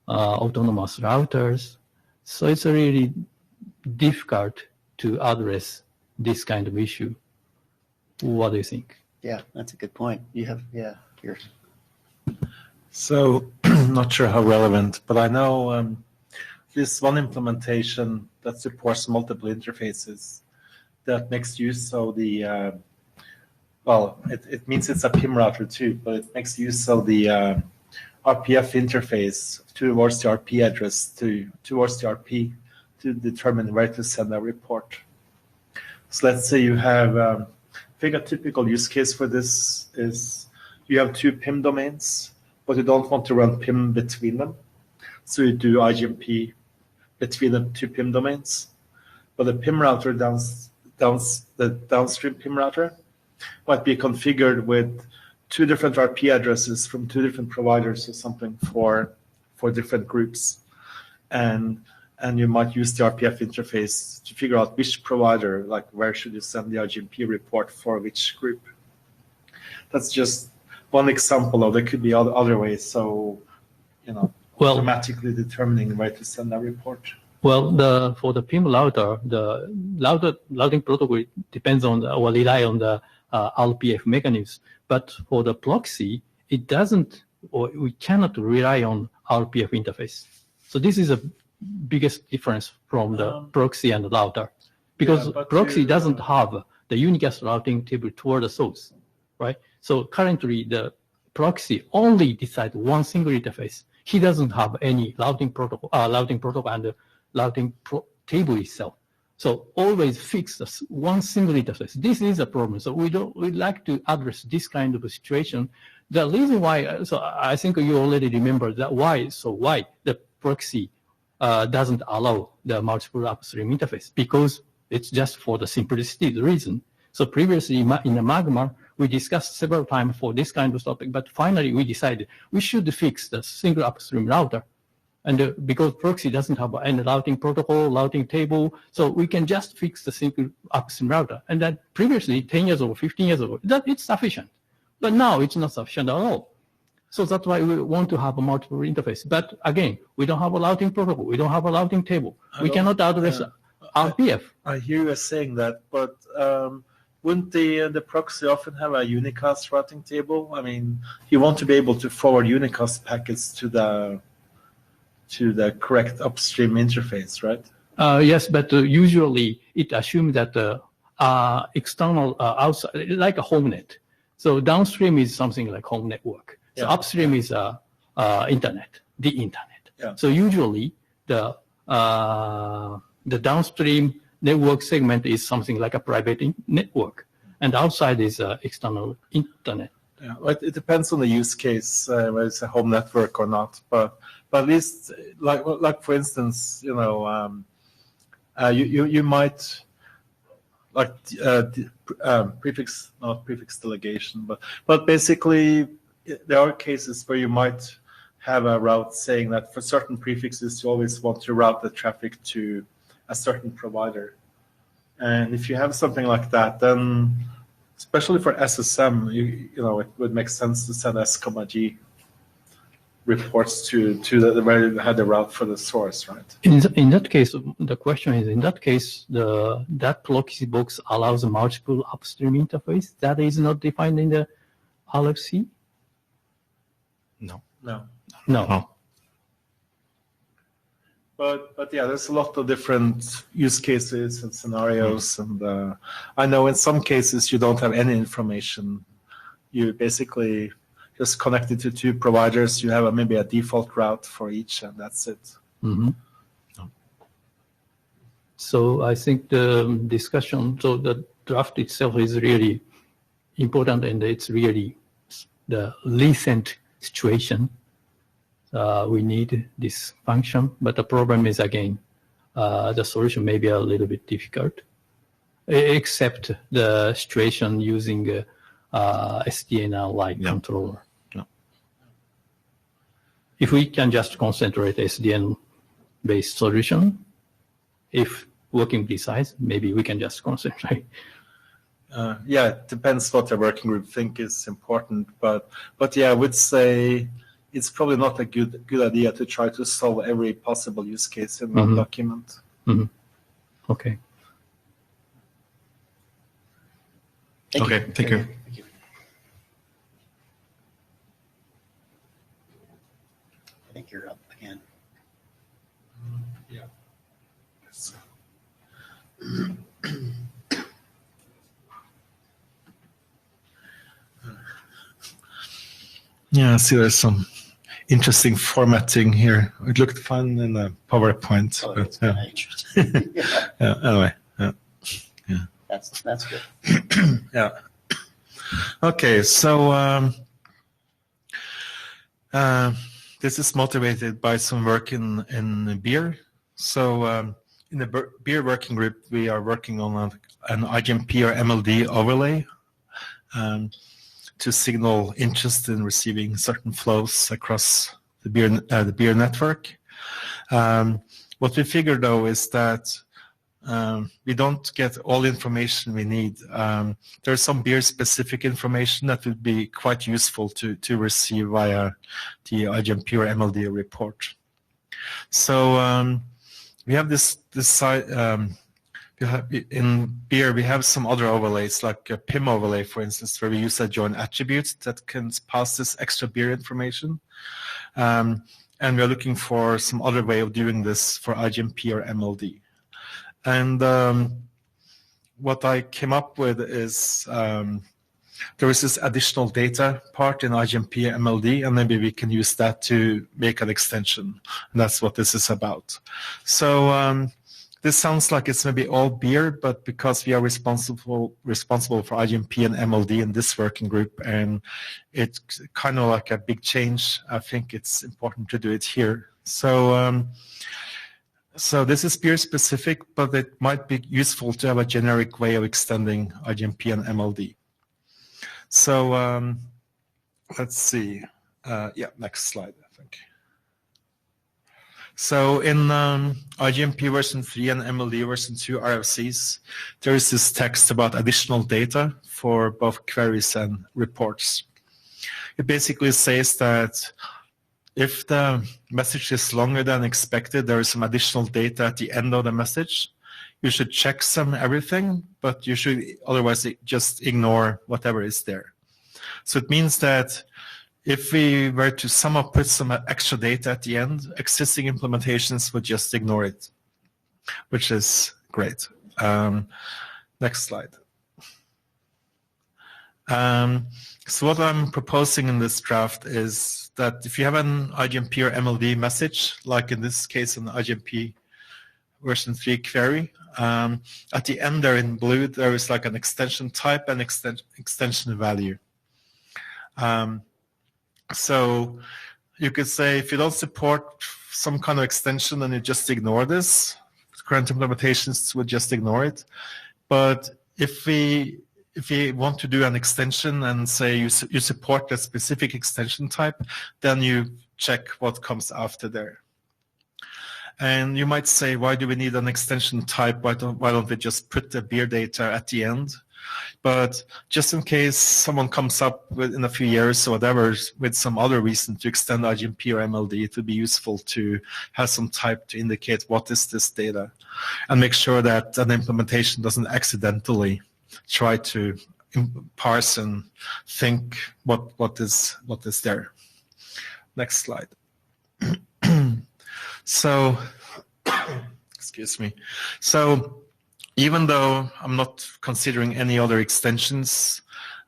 G: autonomous routers, so it's really difficult to address this kind of issue. What do you think?
B: Yeah, that's a good point. You have, yours.
A: So, not sure how relevant, but I know this one implementation that supports multiple interfaces that makes use of the, it means it's a PIM router too, but it makes use of the RPF interface towards the RP address towards the RP to determine where to send a report. So let's say you have, I think a typical use case for this is you have two PIM domains, but you don't want to run PIM between them. So you do IGMP between the two PIM domains. But the PIM router the downstream PIM router might be configured with two different RP addresses from two different providers or something for different groups. And you might use the RPF interface to figure out which provider, like where should you send the IGMP report for which group. That's just one example, or there could be other ways. So, automatically determining where to send that report.
G: Well, for the PIM router, the routing protocol depends on or rely on the RPF mechanism. But for the proxy, it doesn't, or we cannot rely on RPF interface. So this is a biggest difference from the proxy and the router, because proxy doesn't have the unicast routing table toward the source, right? So currently the proxy only decides one single interface. He doesn't have any routing protocol and the routing table itself. So always fix one single interface. This is a problem. So we'd like to address this kind of a situation. The reason why, so I think you already remember that why the proxy doesn't allow the multiple upstream interface, because it's just for the simplicity reason. So previously in the Magma, we discussed several times for this kind of topic, but finally we decided we should fix the single upstream router. And because proxy doesn't have any routing protocol, routing table, so we can just fix the single upstream router. And that previously, 10 years ago, 15 years ago, that it's sufficient. But now it's not sufficient at all. So that's why we want to have a multiple interface. But again, we don't have a routing protocol. We don't have a routing table. We cannot address RPF.
A: I hear you saying that, but wouldn't the proxy often have a unicast routing table? I mean, you want to be able to forward unicast packets to the correct upstream interface, right?
G: Yes, but usually it assumes that external outside, like a home net. So downstream is something like home network. So upstream is internet, the internet.
A: Yeah.
G: So usually the downstream network segment is something like a private network, and outside is external internet.
A: Yeah, it depends on the use case, whether it's a home network or not. But at least, like for instance, you might like not prefix delegation, but basically there are cases where you might have a route saying that for certain prefixes you always want to route the traffic to a certain provider, and if you have something like that, then especially for SSM, it would make sense to send S, G reports to where you had the route for the source, right?
G: In that case, the question is, in that case, that proxy box allows a multiple upstream interface that is not defined in the RFC?
H: No.
A: But yeah, there's a lot of different use cases and scenarios, and I know in some cases you don't have any information you basically just connect it to two providers. You have maybe a default route for each, and that's it.
G: So I think the discussion, so the draft itself is really important, and it's really the recent situation. We need this function, but the problem is, again, the solution may be a little bit difficult, except the situation using SDN-like controller. If we can just concentrate SDN-based solution, if working precise, maybe we can just concentrate.
A: Yeah, it depends what the working group think is important, but yeah, I would say it's probably not a good idea to try to solve every possible use case in one document.
G: Okay.
B: Thank you.
H: Thank you.
B: I think you're up again.
A: Yeah. Yeah, I see there's some interesting formatting here. It looked fun in the PowerPoint.
B: Oh,
A: but,
B: that's kind of interesting.
A: yeah, anyway. Yeah.
B: That's good.
A: Yeah. Okay, so this is motivated by some work in beer. So in the beer working group, we are working on an IGMP or MLD overlay to signal interest in receiving certain flows across the beer network. What we figured, though, is that we don't get all the information we need. There's some beer-specific information that would be quite useful to receive via the IGMP or MLD report. So we have this side. In beer, we have some other overlays, like a PIM overlay, for instance, where we use a join attribute that can pass this extra beer information. And we're looking for some other way of doing this for IGMP or MLD. And what I came up with is there is this additional data part in IGMP and MLD, and maybe we can use that to make an extension. And that's what this is about. So this sounds like it's maybe all beer, but because we are responsible for IGMP and MLD in this working group, and it's kind of like a big change, I think it's important to do it here. So so this is beer specific, but it might be useful to have a generic way of extending IGMP and MLD. So let's see. Yeah, next slide, I think. So in IGMP version 3 and MLD version 2 RFCs, there is this text about additional data for both queries and reports. It basically says that if the message is longer than expected, there is some additional data at the end of the message. You should checksum everything, but you should otherwise just ignore whatever is there. So it means that if we were to somehow put some extra data at the end, existing implementations would just ignore it, which is great. Next slide. So what I'm proposing in this draft is that if you have an IGMP or MLD message, like in this case an IGMP version 3 query, at the end there in blue, there is like an extension type and extension value. So you could say if you don't support some kind of extension, then you just ignore this. Current implementations would just ignore it. But if we want to do an extension and say you support a specific extension type, then you check what comes after there. And you might say, why do we need an extension type? Why don't we just put the beer data at the end? But just in case someone comes up in a few years or whatever with some other reason to extend IGMP or MLD, it would be useful to have some type to indicate what is this data and make sure that an implementation doesn't accidentally try to parse and think what is there. Next slide. So, excuse me. So even though I'm not considering any other extensions,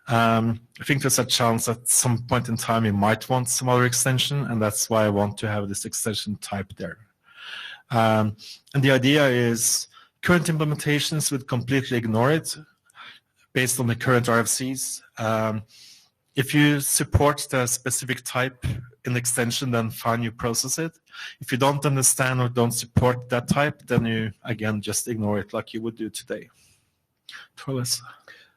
A: I think there's a chance at some point in time you might want some other extension, and that's why I want to have this extension type there. And the idea is current implementations would completely ignore it based on the current RFCs. If you support the specific type in the extension, then fine, you process it. If you don't understand or don't support that type, then you, again, just ignore it like you would do today. Torles.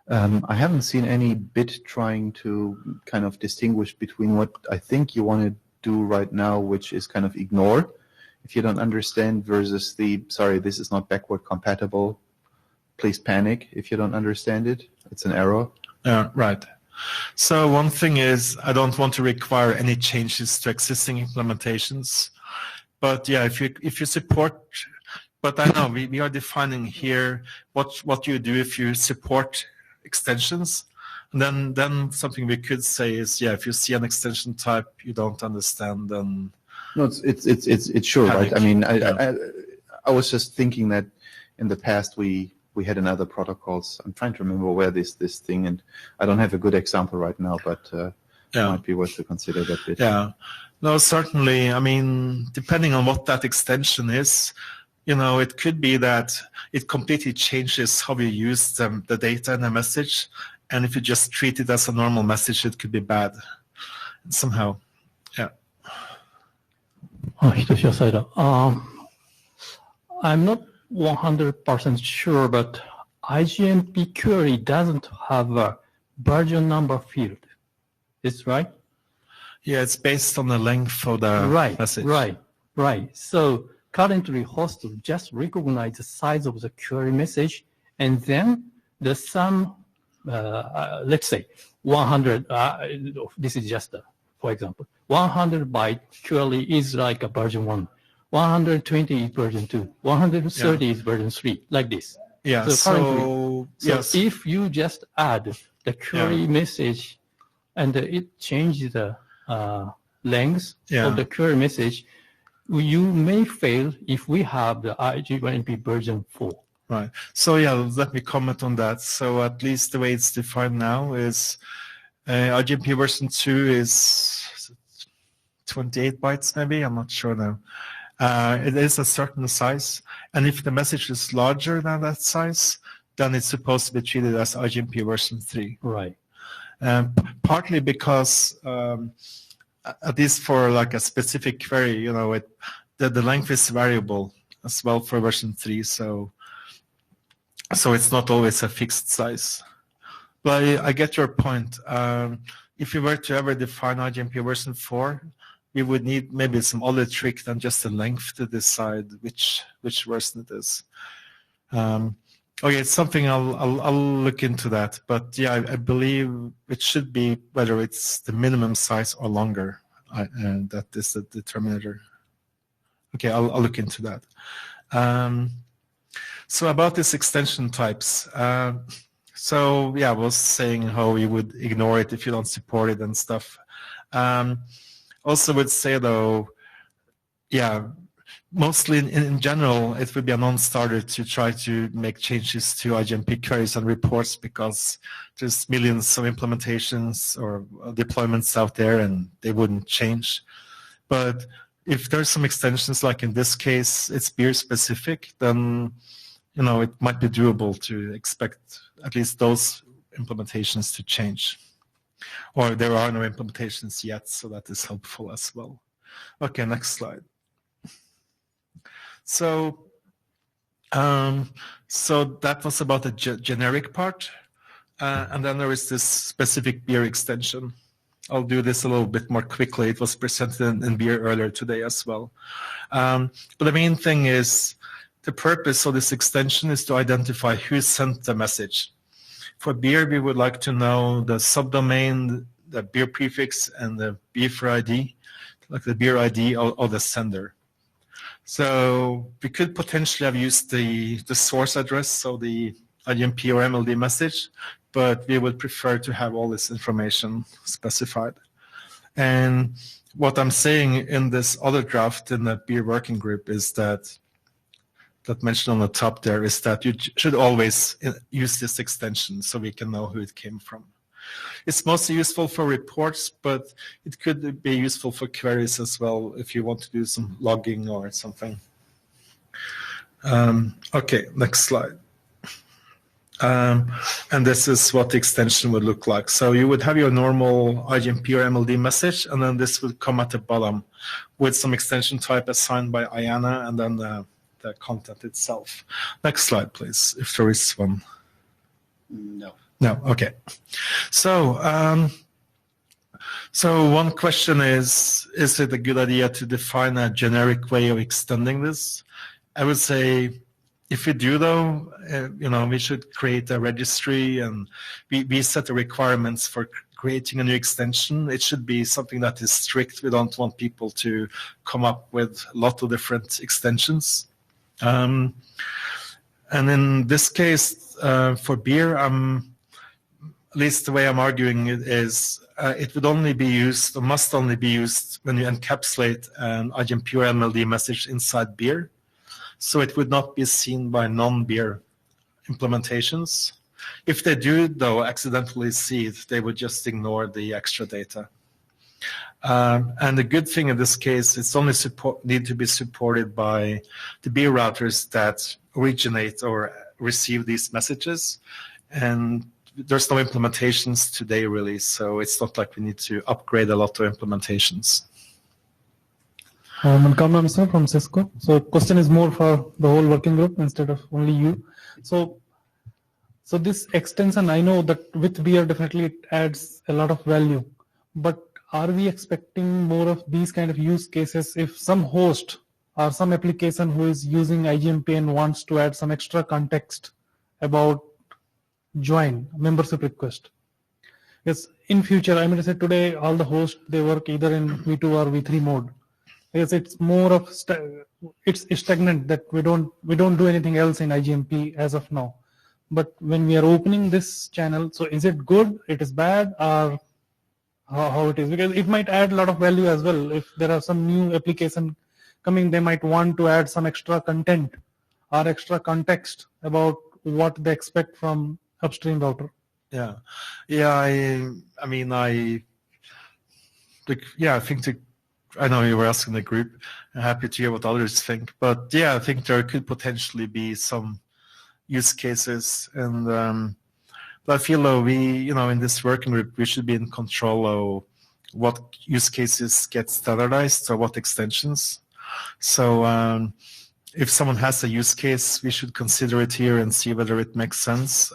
I: I haven't seen any bit trying to kind of distinguish between what I think you want to do right now, which is kind of ignore if you don't understand, versus the, sorry, this is not backward compatible, please panic if you don't understand it. It's an error.
A: Right. So one thing is, I don't want to require any changes to existing implementations. But yeah, if you support, but I know we are defining here what you do if you support extensions. And then something we could say is, yeah, if you see an extension type you don't understand, then
I: no, it's sure, panic. Right? I mean, I was just thinking that in the past we had in other protocols. I'm trying to remember where this thing, and I don't have a good example right now, but it might be worth to consider that bit.
A: Yeah, no, certainly. I mean, depending on what that extension is, it could be that it completely changes how you use the data in a message, and if you just treat it as a normal message, it could be bad somehow. Yeah.
G: I'm not 100% sure, but IGMP query doesn't have a version number field. Is right?
A: Yeah, it's based on the length of the message.
G: Right. So currently, host just recognize the size of the query message, and then the sum, let's say 100. This is just, for example, 100 byte query is like a version 1. 120 is version 2, 130 is version 3, like this.
A: Yeah.
G: So if you just add the query message and it changes the length of the query message, you may fail if we have the IGMP version 4.
A: Right. So let me comment on that. So at least the way it's defined now is IGMP version 2 is 28 bytes maybe. I'm not sure now. It is a certain size, and if the message is larger than that size, then it's supposed to be treated as IGMP version 3.
G: Right.
A: Partly because, at least for like a specific query, the length is variable as well for version 3, so it's not always a fixed size. But I get your point. If you were to ever define IGMP version 4, we would need maybe some other trick than just the length to decide which version it is. Okay, it's something I'll look into that. But yeah, I believe it should be whether it's the minimum size or longer. And that is the determinator. Okay, I'll look into that. So about these extension types. So yeah, I was saying how you would ignore it if you don't support it and stuff. Also would say though, mostly in general, it would be a non-starter to try to make changes to IGMP queries and reports because there's millions of implementations or deployments out there and they wouldn't change. But if there's some extensions, like in this case, it's beer specific, then it might be doable to expect at least those implementations to change. Or there are no implementations yet, so that is helpful as well. Okay, next slide. So that was about the generic part. And then there is this specific beer extension. I'll do this a little bit more quickly. It was presented in beer earlier today as well. But the main thing is the purpose of this extension is to identify who sent the message. For beer, we would like to know the subdomain, the beer prefix, and the beer ID, like the beer ID of the sender. So we could potentially have used the source address, so the IGMP or MLD message, but we would prefer to have all this information specified. And what I'm saying in this other draft in the beer working group is that mentioned on the top there is that you should always use this extension so we can know who it came from. It's mostly useful for reports, but it could be useful for queries as well if you want to do some logging or something. Okay, next slide. And this is what the extension would look like. So you would have your normal IGMP or MLD message, and then this would come at the bottom with some extension type assigned by IANA, and then the content itself. Next slide, please, if there is one.
B: No.
A: No, okay. So, so one question is it a good idea to define a generic way of extending this? I would say, if we do, though, we should create a registry, and we set the requirements for creating a new extension. It should be something that is strict. We don't want people to come up with a lot of different extensions. And in this case, for beer, at least the way I'm arguing it is, it would only be used, or must only be used, when you encapsulate an IGMP or MLD message inside beer. So it would not be seen by non-beer implementations. If they do, though, accidentally see it, they would just ignore the extra data. And the good thing in this case, it's only need to be supported by the beer routers that originate or receive these messages. And there's no implementations today, really, so it's not like we need to upgrade a lot of implementations.
E: Mankamna Mr. from Cisco. So question is more for the whole working group instead of only you. So this extension, I know that with beer definitely it adds a lot of value, but are we expecting more of these kind of use cases if some host or some application who is using IGMP and wants to add some extra context about join membership request? Yes, in future, I mean to say today all the hosts, they work either in V2 or V3 mode. Yes, it's more of it's stagnant that we don't do anything else in IGMP as of now. But when we are opening this channel, so is it good, it is bad, or how it is? Because it might add a lot of value as well. If there are some new application coming, they might want to add some extra content or extra context about what they expect from upstream router.
A: Yeah, I think I know you were asking the group. I'm happy to hear what others think, but yeah, I think there could potentially be some use cases, and but I feel though in this working group we should be in control of what use cases get standardized or what extensions. So if someone has a use case, we should consider it here and see whether it makes sense.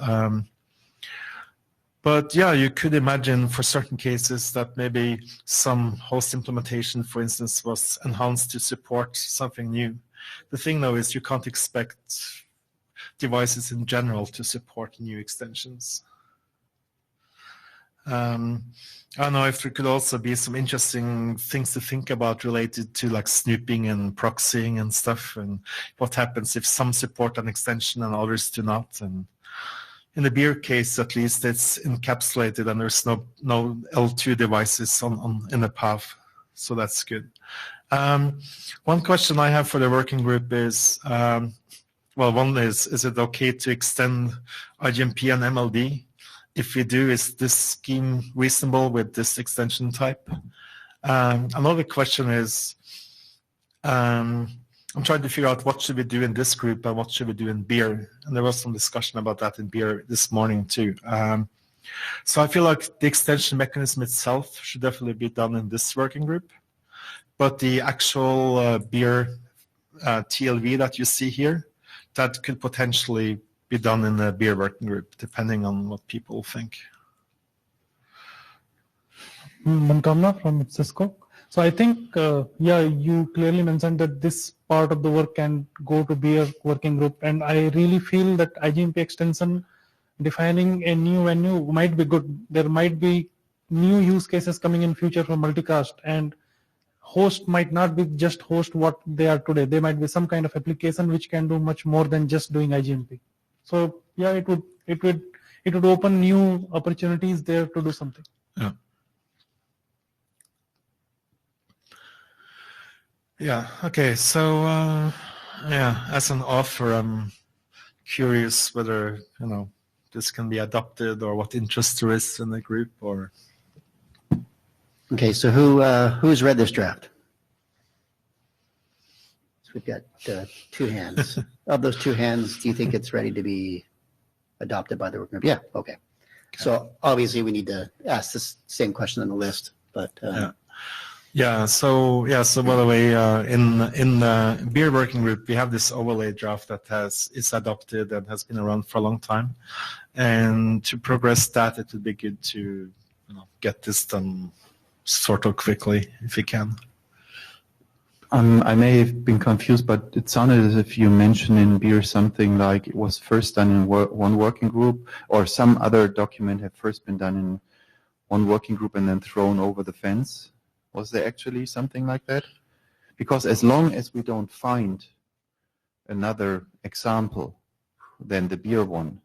A: But yeah, you could imagine for certain cases that maybe some host implementation, for instance, was enhanced to support something new. The thing, though, is you can't expect devices in general to support new extensions. I don't know if there could also be some interesting things to think about related to like snooping and proxying and stuff, and what happens if some support an extension and others do not. And in the beer case, at least, it's encapsulated and there's no L2 devices in the path, so that's good. One question I have for the working group is, one is it okay to extend IGMP and MLD? If we do, is this scheme reasonable with this extension type? Another question is, I'm trying to figure out what should we do in this group and what should we do in beer. And there was some discussion about that in beer this morning too. So I feel like the extension mechanism itself should definitely be done in this working group. But the actual beer TLV that you see here, that could potentially be done in the beer working group, depending on what people think.
E: Mankamna from Cisco. So I think, you clearly mentioned that this part of the work can go to beer working group. And I really feel that IGMP extension defining a new venue might be good. There might be new use cases coming in future for multicast, and host might not be just host what they are today. There might be some kind of application which can do much more than just doing IGMP. So yeah, it would open new opportunities there to do something.
A: Yeah. Yeah. Okay. So, as an author, I'm curious whether this can be adopted, or what interest there is in the group, or.
B: Okay, so who's read this draft? So we've got 2 hands. Of those 2 hands, do you think it's ready to be adopted by the working group? Yeah, okay. So obviously we need to ask this same question on the list, but.
A: So by the way, in the beer working group, we have this overlay draft that is adopted and has been around for a long time. And to progress that, it would be good to get this done sort of quickly if we can.
I: I may have been confused, but it sounded as if you mentioned in beer something like it was first done in one working group, or some other document had first been done in one working group and then thrown over the fence. Was there actually something like that? Because as long as we don't find another example than the beer one,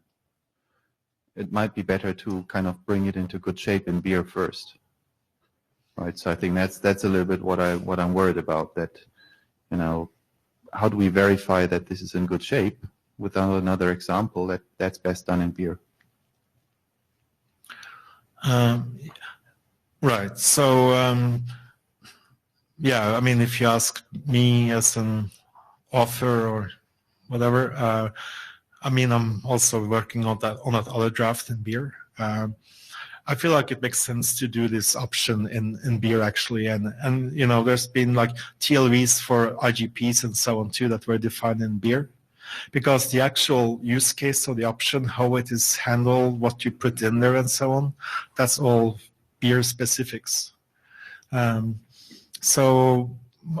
I: it might be better to kind of bring it into good shape in beer first. Right, so I think that's a little bit what I'm worried about. That, how do we verify that this is in good shape without another example? That's best done in beer.
A: Right. So if you ask me as an author or whatever, I'm also working on that other draft in beer. I feel like it makes sense to do this option in beer actually, and there's been like TLVs for IGPs and so on too that were defined in beer, because the actual use case of the option, how it is handled, what you put in there and so on, that's all beer specifics. So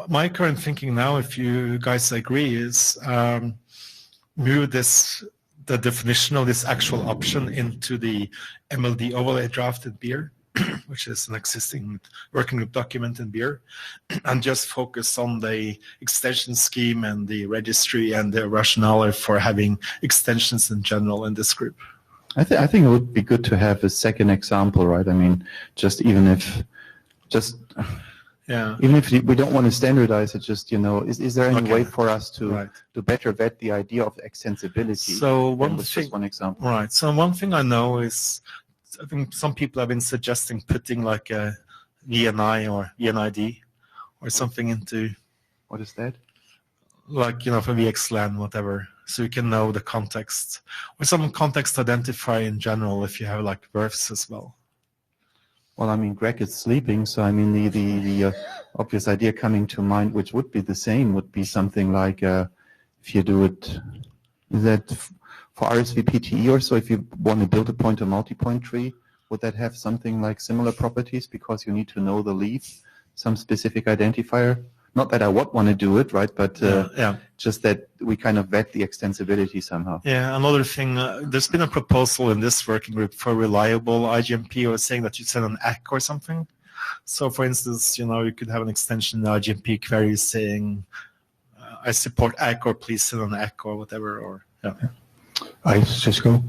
A: my current thinking now, if you guys agree, is move the definition of this actual option into the MLD overlay draft in beer, which is an existing working group document in beer, and just focus on the extension scheme and the registry and the rationale for having extensions in general in this group.
I: I think it would be good to have a second example, right? Even if we don't want to standardize it, is there any way for us to better vet the idea of extensibility?
A: So
I: just one example.
A: Right. So one thing I know is, I think some people have been suggesting putting like a VNI or VNID or something into.
I: What is that?
A: Like, for VXLAN, whatever, so you can know the context, or some context identifier in general if you have like verbs as well.
I: Well, Greg is sleeping, so the obvious idea coming to mind, which would be the same, would be something like if you do it, is that for RSVPTE or so, if you want to build a point or multi-point tree, would that have something like similar properties because you need to know the leaf, some specific identifier? Not that I would want to do it, right? But just that we kind of vet the extensibility somehow.
A: Yeah, another thing, there's been a proposal in this working group for reliable IGMP, or saying that you send an ACK or something. So, for instance, you could have an extension in the IGMP query saying, I support ACK, or please send an ACK, or whatever. Or
J: Hi, Cisco.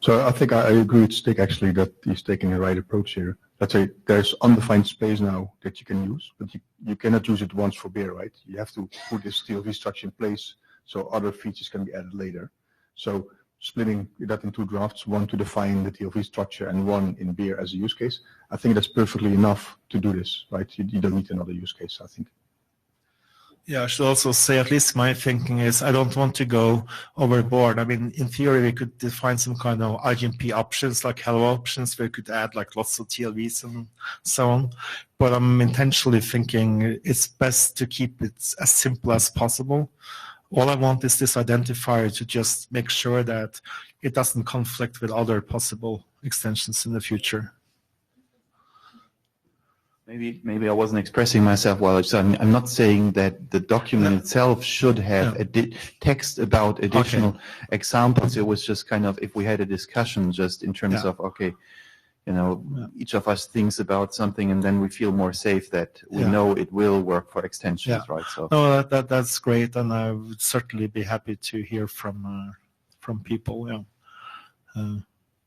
J: So I think I agree with Stig actually that he's taking the right approach here. Let's say there's undefined space now that you can use, but you cannot use it once for beer, right? You have to put this TLV structure in place so other features can be added later. So splitting that into drafts, one to define the TLV structure and one in beer as a use case, I think that's perfectly enough to do this, right? You don't need another use case, I think.
A: Yeah, I should also say, at least my thinking is, I don't want to go overboard. In theory, we could define some kind of IGMP options, like hello options, where we could add like lots of TLVs and so on. But I'm intentionally thinking it's best to keep it as simple as possible. All I want is this identifier to just make sure that it doesn't conflict with other possible extensions in the future.
I: Maybe I wasn't expressing myself well. So I'm not saying that the document itself should have text about additional examples. It was just kind of, if we had a discussion just in terms of, each of us thinks about something and then we feel more safe that we know it will work for extensions, right? So
A: no, that's great, and I would certainly be happy to hear from people.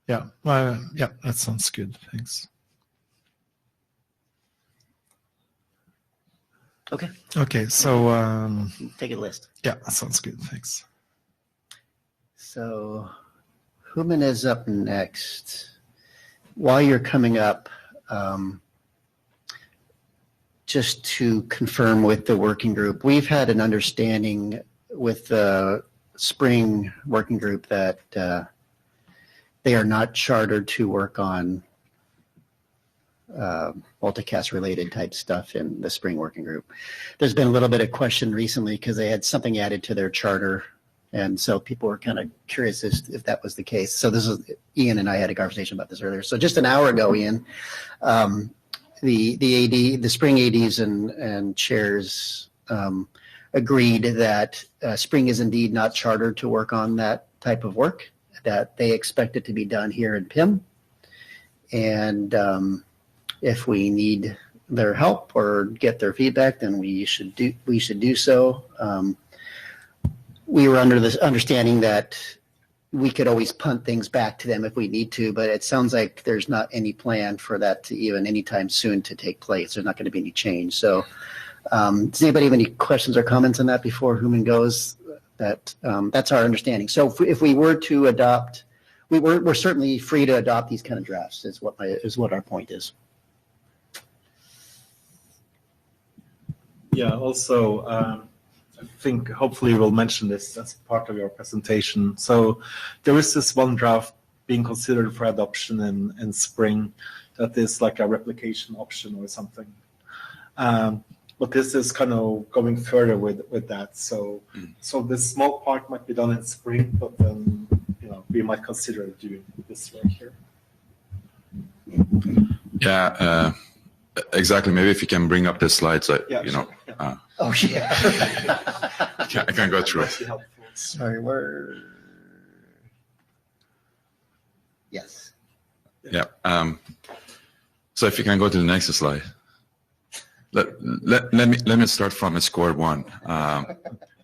A: That sounds good. Thanks. Okay, so
B: take a list.
A: Yeah, that sounds good. Thanks.
B: So Human is up next. While you're coming up, just to confirm with the working group, we've had an understanding with the Spring working group that they are not chartered to work on multicast related type stuff in the Spring working group. There's been a little bit of question recently because they had something added to their charter, and so people were kind of curious if that was the case. So this is, Ian and I had a conversation about this earlier. So just an hour ago, Ian, the Spring ADs and chairs agreed that Spring is indeed not chartered to work on that type of work, that they expect it to be done here in PIM. And if we need their help or get their feedback, then we should do so. We were under this understanding that we could always punt things back to them if we need to, but it sounds like there's not any plan for that to even anytime soon to take place. There's not going to be any change. So does anybody have any questions or comments on that before Human goes? That's our understanding. So if we were to adopt, we're certainly free to adopt these kind of drafts is what our point is.
A: Yeah, also, I think hopefully we'll mention this as part of your presentation. So there is this one draft being considered for adoption in Spring that is like a replication option or something. But this is kind of going further with that. So this small part might be done in Spring, but then we might consider doing this work here.
K: Yeah, exactly. Maybe if you can bring up the slides,
A: Sure. Yeah.
B: Oh, yeah.
K: I can go through it.
B: Sorry, yes.
K: Yeah. So if you can go to the next slide. Let me start from square one.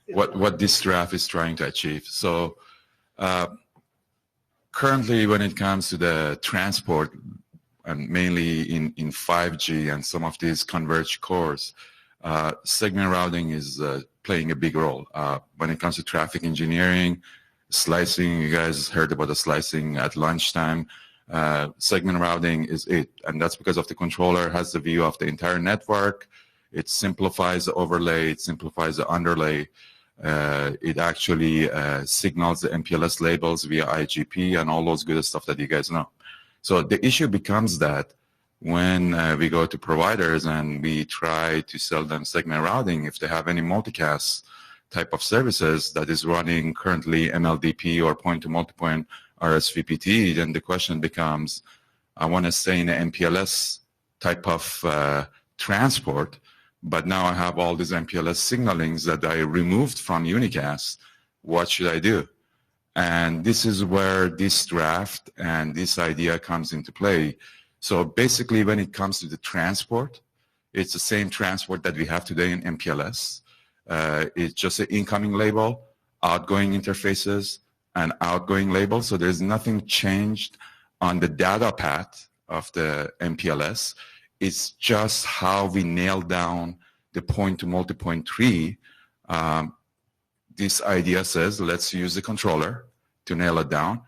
K: What this draft is trying to achieve. So currently, when it comes to the transport, and mainly in 5G and some of these converged cores, segment routing is playing a big role. When it comes to traffic engineering, slicing, you guys heard about the slicing at lunchtime. Segment routing is it, and that's because of the controller has the view of the entire network. It simplifies the overlay, it simplifies the underlay. It actually signals the MPLS labels via IGP and all those good stuff that you guys know. So the issue becomes that when we go to providers and we try to sell them segment routing, if they have any multicast type of services that is running currently MLDP or point-to-multipoint RSVPT, then the question becomes, I want to stay in an MPLS type of transport, but now I have all these MPLS signalings that I removed from unicast. What should I do? And this is where this draft and this idea comes into play. So basically, when it comes to the transport, it's the same transport that we have today in MPLS. It's just an incoming label, outgoing interfaces, and outgoing label. So there's nothing changed on the data path of the MPLS. It's just how we nail down the point-to-multipoint tree. This idea says, let's use the controller to nail it down.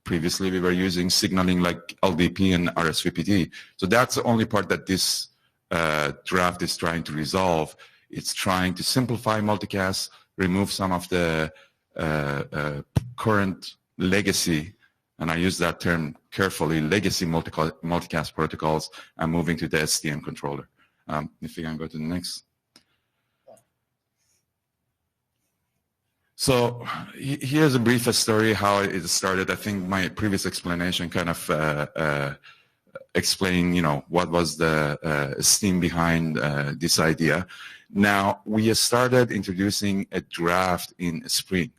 K: Previously, we were using signaling like LDP and RSVPT. So that's the only part that this draft is trying to resolve. It's trying to simplify multicast, remove some of the current legacy, and I use that term carefully, legacy multicast protocols, and moving to the SDN controller. If you can go to the next. So here's a brief story how it started. I think my previous explanation kind of explained, what was the steam behind this idea. Now we started introducing a draft in Spring.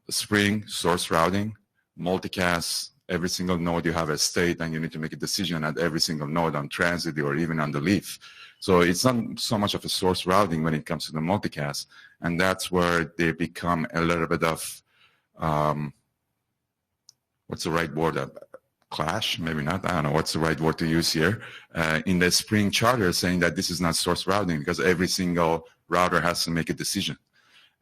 K: Spring source routing, multicast. Every single node you have a state, and you need to make a decision at every single node on transit or even on the leaf. So it's not so much of a source routing when it comes to the multicast. And that's where they become a little bit of, what's the right word? Clash? Maybe not. I don't know what's the right word to use here. In the Spring charter saying that this is not source routing because every single router has to make a decision.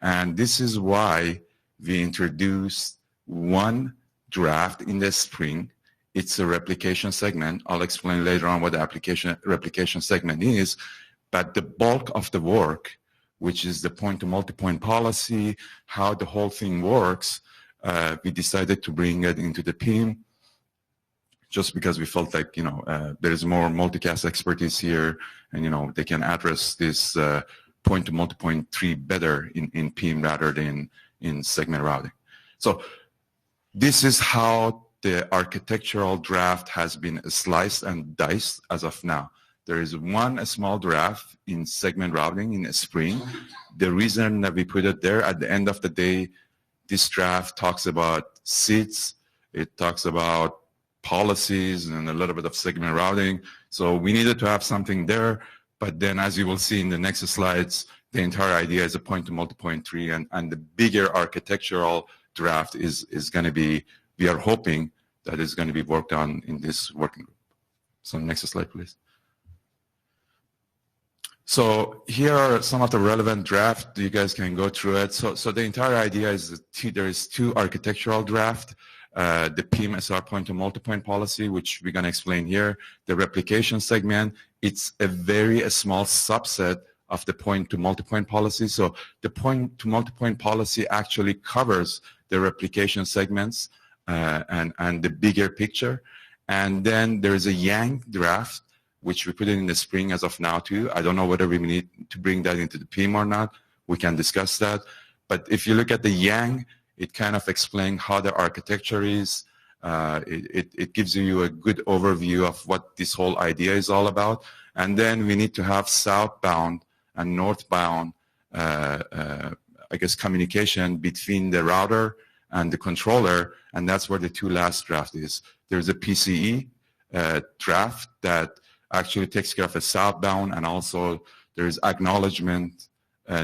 K: And this is why we introduced one draft in the Spring. It's a replication segment. I'll explain later on what the replication segment is, but the bulk of the work, which is the point-to-multipoint policy, how the whole thing works, we decided to bring it into the PIM just because we felt like, there's more multicast expertise here, and, they can address this point-to-multipoint tree better in PIM rather than in segment routing. So this is how the architectural draft has been sliced and diced as of now. There is one small draft in segment routing in Spring. The reason that we put it there, at the end of the day, this draft talks about seats, it talks about policies and a little bit of segment routing. So we needed to have something there. But then, as you will see in the next slides, the entire idea is a point-to-multipoint tree, and the bigger architectural draft is going to be, we are hoping that is going to be worked on in this working group. So next slide, please. So here are some of the relevant drafts. You guys can go through it. So the entire idea is that there is two architectural drafts. The PIM-SR point-to-multipoint policy, which we're going to explain here. The replication segment, it's a very small subset of the point-to-multipoint policy. So the point-to-multipoint policy actually covers the replication segments and the bigger picture. And then there is a Yang draft, which we put in the Spring as of now too. I don't know whether we need to bring that into the PIM or not. We can discuss that. But if you look at the Yang, it kind of explains how the architecture is. It gives you a good overview of what this whole idea is all about. And then we need to have southbound and northbound, communication between the router and the controller, and that's where the two last draft is. There's a PCE draft that actually takes care of a southbound, and also there's acknowledgement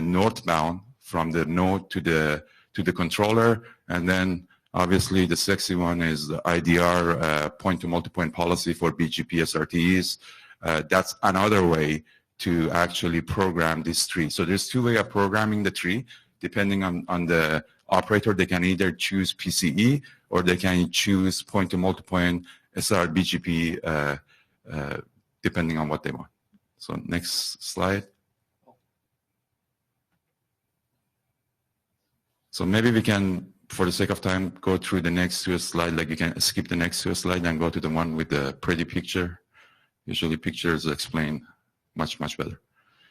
K: northbound from the node to the controller, and then obviously the sexy one is the IDR point-to-multipoint policy for BGP SRTEs. That's another way to actually program this tree. So there's two ways of programming the tree. Depending on the operator, they can either choose PCE or they can choose point-to-multipoint SR BGP, depending on what they want. So next slide. So maybe we can, for the sake of time, go through the next two slides. Like you can skip the next two slides and go to the one with the pretty picture. Usually pictures explain much, much better.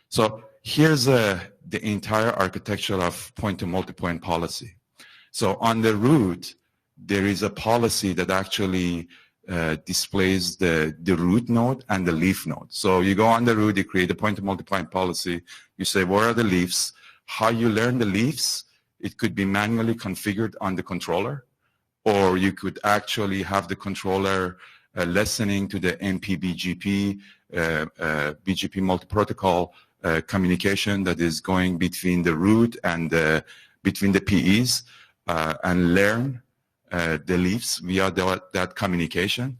K: So here's the entire architecture of point-to-multipoint policy. So on the root, there is a policy that actually displays the root node and the leaf node. So you go on the root, you create a point-to-multipoint policy. You say, what are the leaves? How you learn the leaves, it could be manually configured on the controller, or you could actually have the controller listening to the MPBGP, BGP multi-protocol communication that is going between the root and between the PEs and learn the leaves via that communication.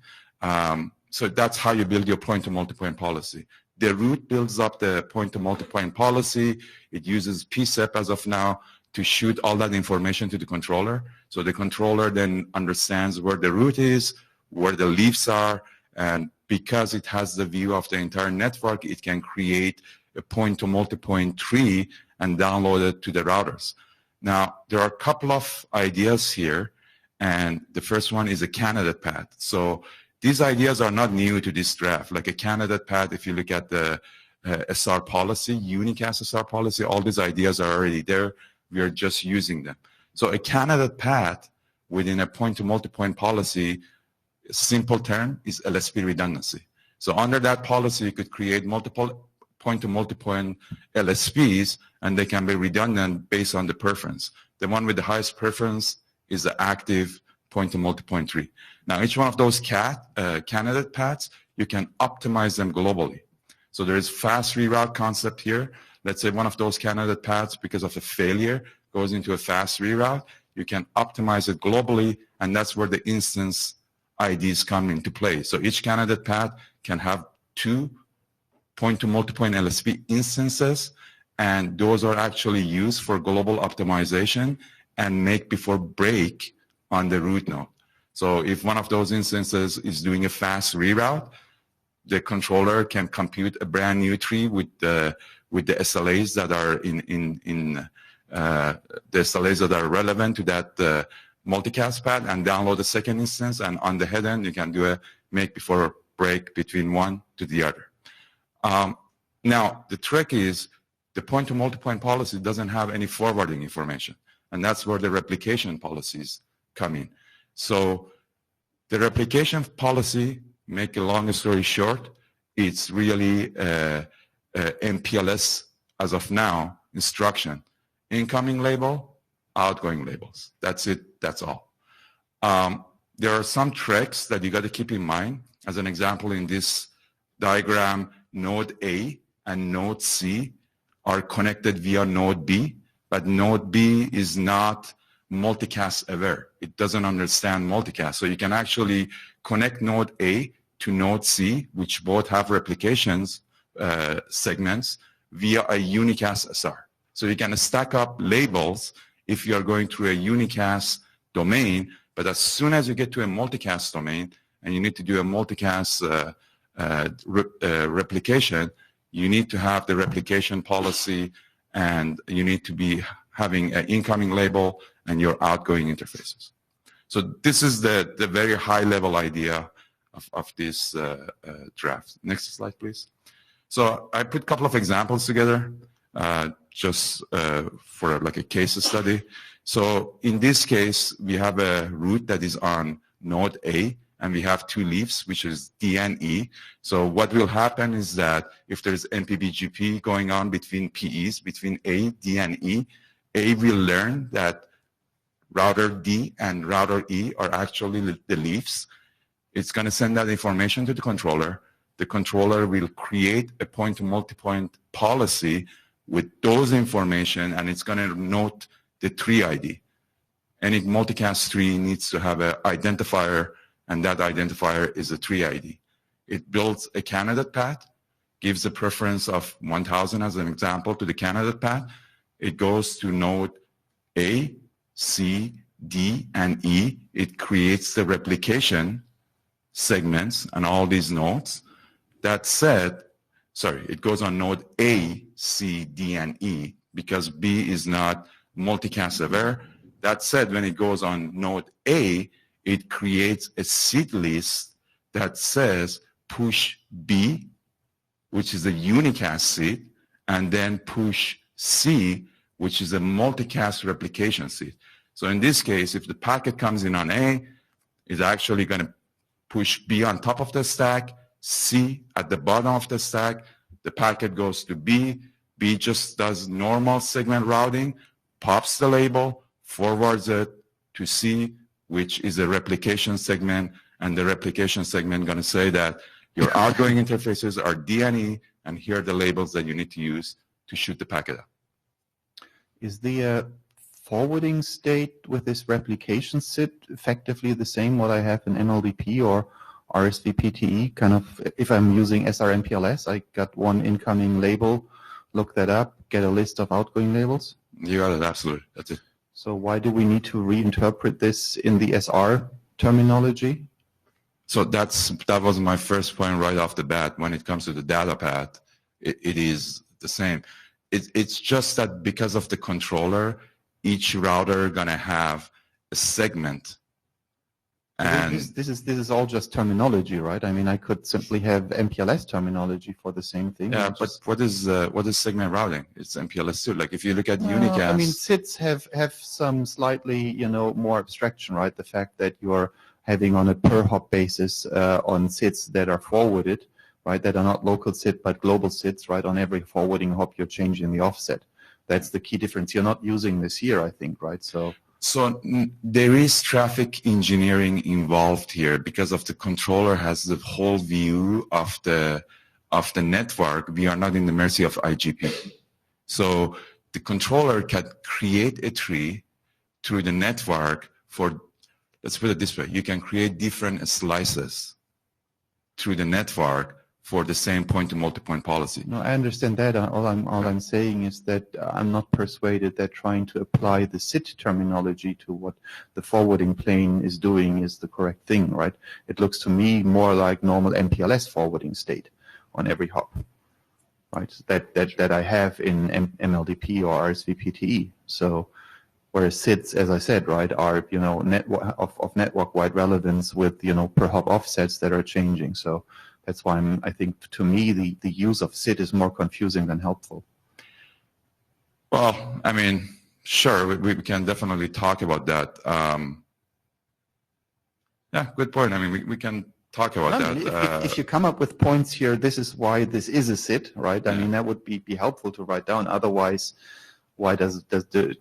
K: So that's how you build your point-to-multipoint policy. The root builds up the point-to-multipoint policy. It uses PSEP as of now to shoot all that information to the controller. So the controller then understands where the root is, where the leaves are, and because it has the view of the entire network, it can create a point-to-multipoint tree and download it to the routers. Now, there are a couple of ideas here, and the first one is a candidate path. So these ideas are not new to this draft. Like a candidate path, if you look at the SR policy, unicast SR policy, all these ideas are already there. We are just using them. So a candidate path within a point-to-multipoint policy, simple term is LSP redundancy. So under that policy, you could create multiple point-to-multipoint LSPs, and they can be redundant based on the preference. The one with the highest preference is the active point-to-multipoint tree. Now, each one of those candidate paths, you can optimize them globally. So there is fast reroute concept here. Let's say one of those candidate paths, because of a failure, goes into a fast reroute. You can optimize it globally, and that's where the instance IDs come into play. So each candidate path can have 2 point-to-multipoint LSP instances, and those are actually used for global optimization and make before break on the root node. So if one of those instances is doing a fast reroute, the controller can compute a brand new tree with the SLAs that are the SLAs that are relevant to that multicast path, and download the second instance. And on the head end, you can do a make before break between one to the other. Now, the trick is the point-to-multipoint policy doesn't have any forwarding information, and that's where the replication policies come in. So the replication policy, make a long story short, it's really MPLS as of now instruction. Incoming label, outgoing labels. That's it, that's all. There are some tricks that you got to keep in mind. As an example, in this diagram, node A and node C are connected via node B, but node B is not multicast aware. It doesn't understand multicast. So you can actually connect node A to node C, which both have replications segments, via a unicast SR. So you can stack up labels if you are going through a unicast domain, but as soon as you get to a multicast domain and you need to do a multicast replication, you need to have the replication policy, and you need to be having an incoming label and your outgoing interfaces. So this is the very high level idea of this draft. Next slide, please. So I put a couple of examples together just for like a case study. So in this case, we have a root that is on node A, and we have two leaves, which is D and E. So what will happen is that if there's MPBGP going on between PEs, between A, D, and E, A will learn that router D and router E are actually the leaves. It's going to send that information to the controller. The controller will create a point-to-multipoint policy with those information, and it's going to note the tree ID. Any multicast tree needs to have an identifier, and that identifier is a tree ID. It builds a candidate path, gives a preference of 1000 as an example to the candidate path. It goes to node A, C, D, and E. It creates the replication segments on all these nodes. That said, sorry, it goes on node A, C, D, and E because B is not multicast aware. That said, when it goes on node A, it creates a seed list that says push B, which is a unicast seed, and then push C, which is a multicast replication seed. So in this case, if the packet comes in on A, it's actually going to push B on top of the stack, C at the bottom of the stack. The packet goes to B. B just does normal segment routing, pops the label, forwards it to C, which is a replication segment, and the replication segment going to say that your outgoing interfaces are D and E, and here are the labels that you need to use to shoot the packet out.
I: Is the forwarding state with this replication SID effectively the same what I have in NLDP or RSVPTE? Kind of, if I'm using SRMPLS, I got one incoming label, look that up, get a list of outgoing labels?
K: You got it, absolutely. That's it.
I: So why do we need to reinterpret this in the SR terminology?
K: So that was my first point right off the bat. When it comes to the data path, it is the same. It's just that because of the controller, each router gonna have a segment. And
I: this is all just terminology, right? I mean, I could simply have MPLS terminology for the same thing.
K: Yeah, but what is segment routing? It's MPLS too. Like if you look at unicast.
I: I mean, SIDs have some slightly, more abstraction, right? The fact that you're having on a per hop basis on SIDs that are forwarded, right? That are not local SID but global SIDs, right? On every forwarding hop, you're changing the offset. That's the key difference. You're not using this here, I think, right? So
K: there is traffic engineering involved here because of the controller has the whole view of the network. We are not in the mercy of IGP. So the controller can create a tree through the network for, let's put it this way, you can create different slices through the network for the same point-to-multipoint policy.
I: No, I understand that. All I'm saying is that I'm not persuaded that trying to apply the SIT terminology to what the forwarding plane is doing is the correct thing, right? It looks to me more like normal MPLS forwarding state on every hop, right? That I have in MLDP or RSVPTE. So, whereas SIDs, as I said, right, are of network-wide relevance with per hop offsets that are changing. So. That's why I think, to me, the use of SID is more confusing than helpful.
K: Well, I mean, sure, we can definitely talk about that. Yeah, good point. I mean, we can talk about that.
I: If you come up with points here, this is why this is a SID, right? I mean, that would be helpful to write down. Otherwise, why does the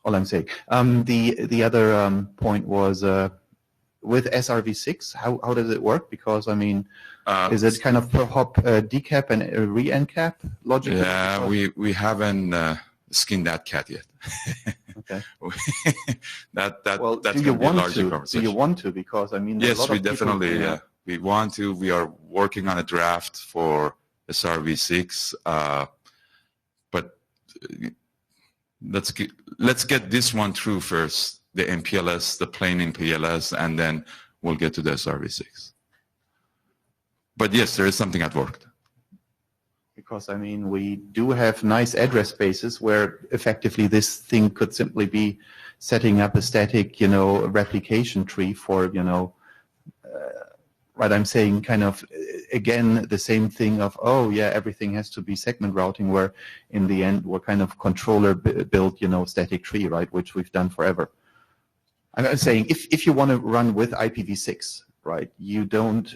I: all I'm saying? The other point was with SRv6, how does it work? Because I mean, is it kind of per hop decap and re-encap logic?
K: Yeah, we haven't skinned that cat yet.
I: Okay.
K: That's
I: do you want to? Do you want to? Because I mean,
K: yes, we definitely. Yeah, we want to. We are working on a draft for SRv6, but let's get this one through first. The MPLS, the plain MPLS, and then we'll get to the SRv6. But yes, there is something at work.
I: Because, I mean, we do have nice address spaces where effectively this thing could simply be setting up a static, replication tree for, right, I'm saying kind of, again, the same thing of, oh, yeah, everything has to be segment routing, where in the end we're kind of controller built, static tree, right, which we've done forever. I'm saying if you want to run with IPv6, right, you don't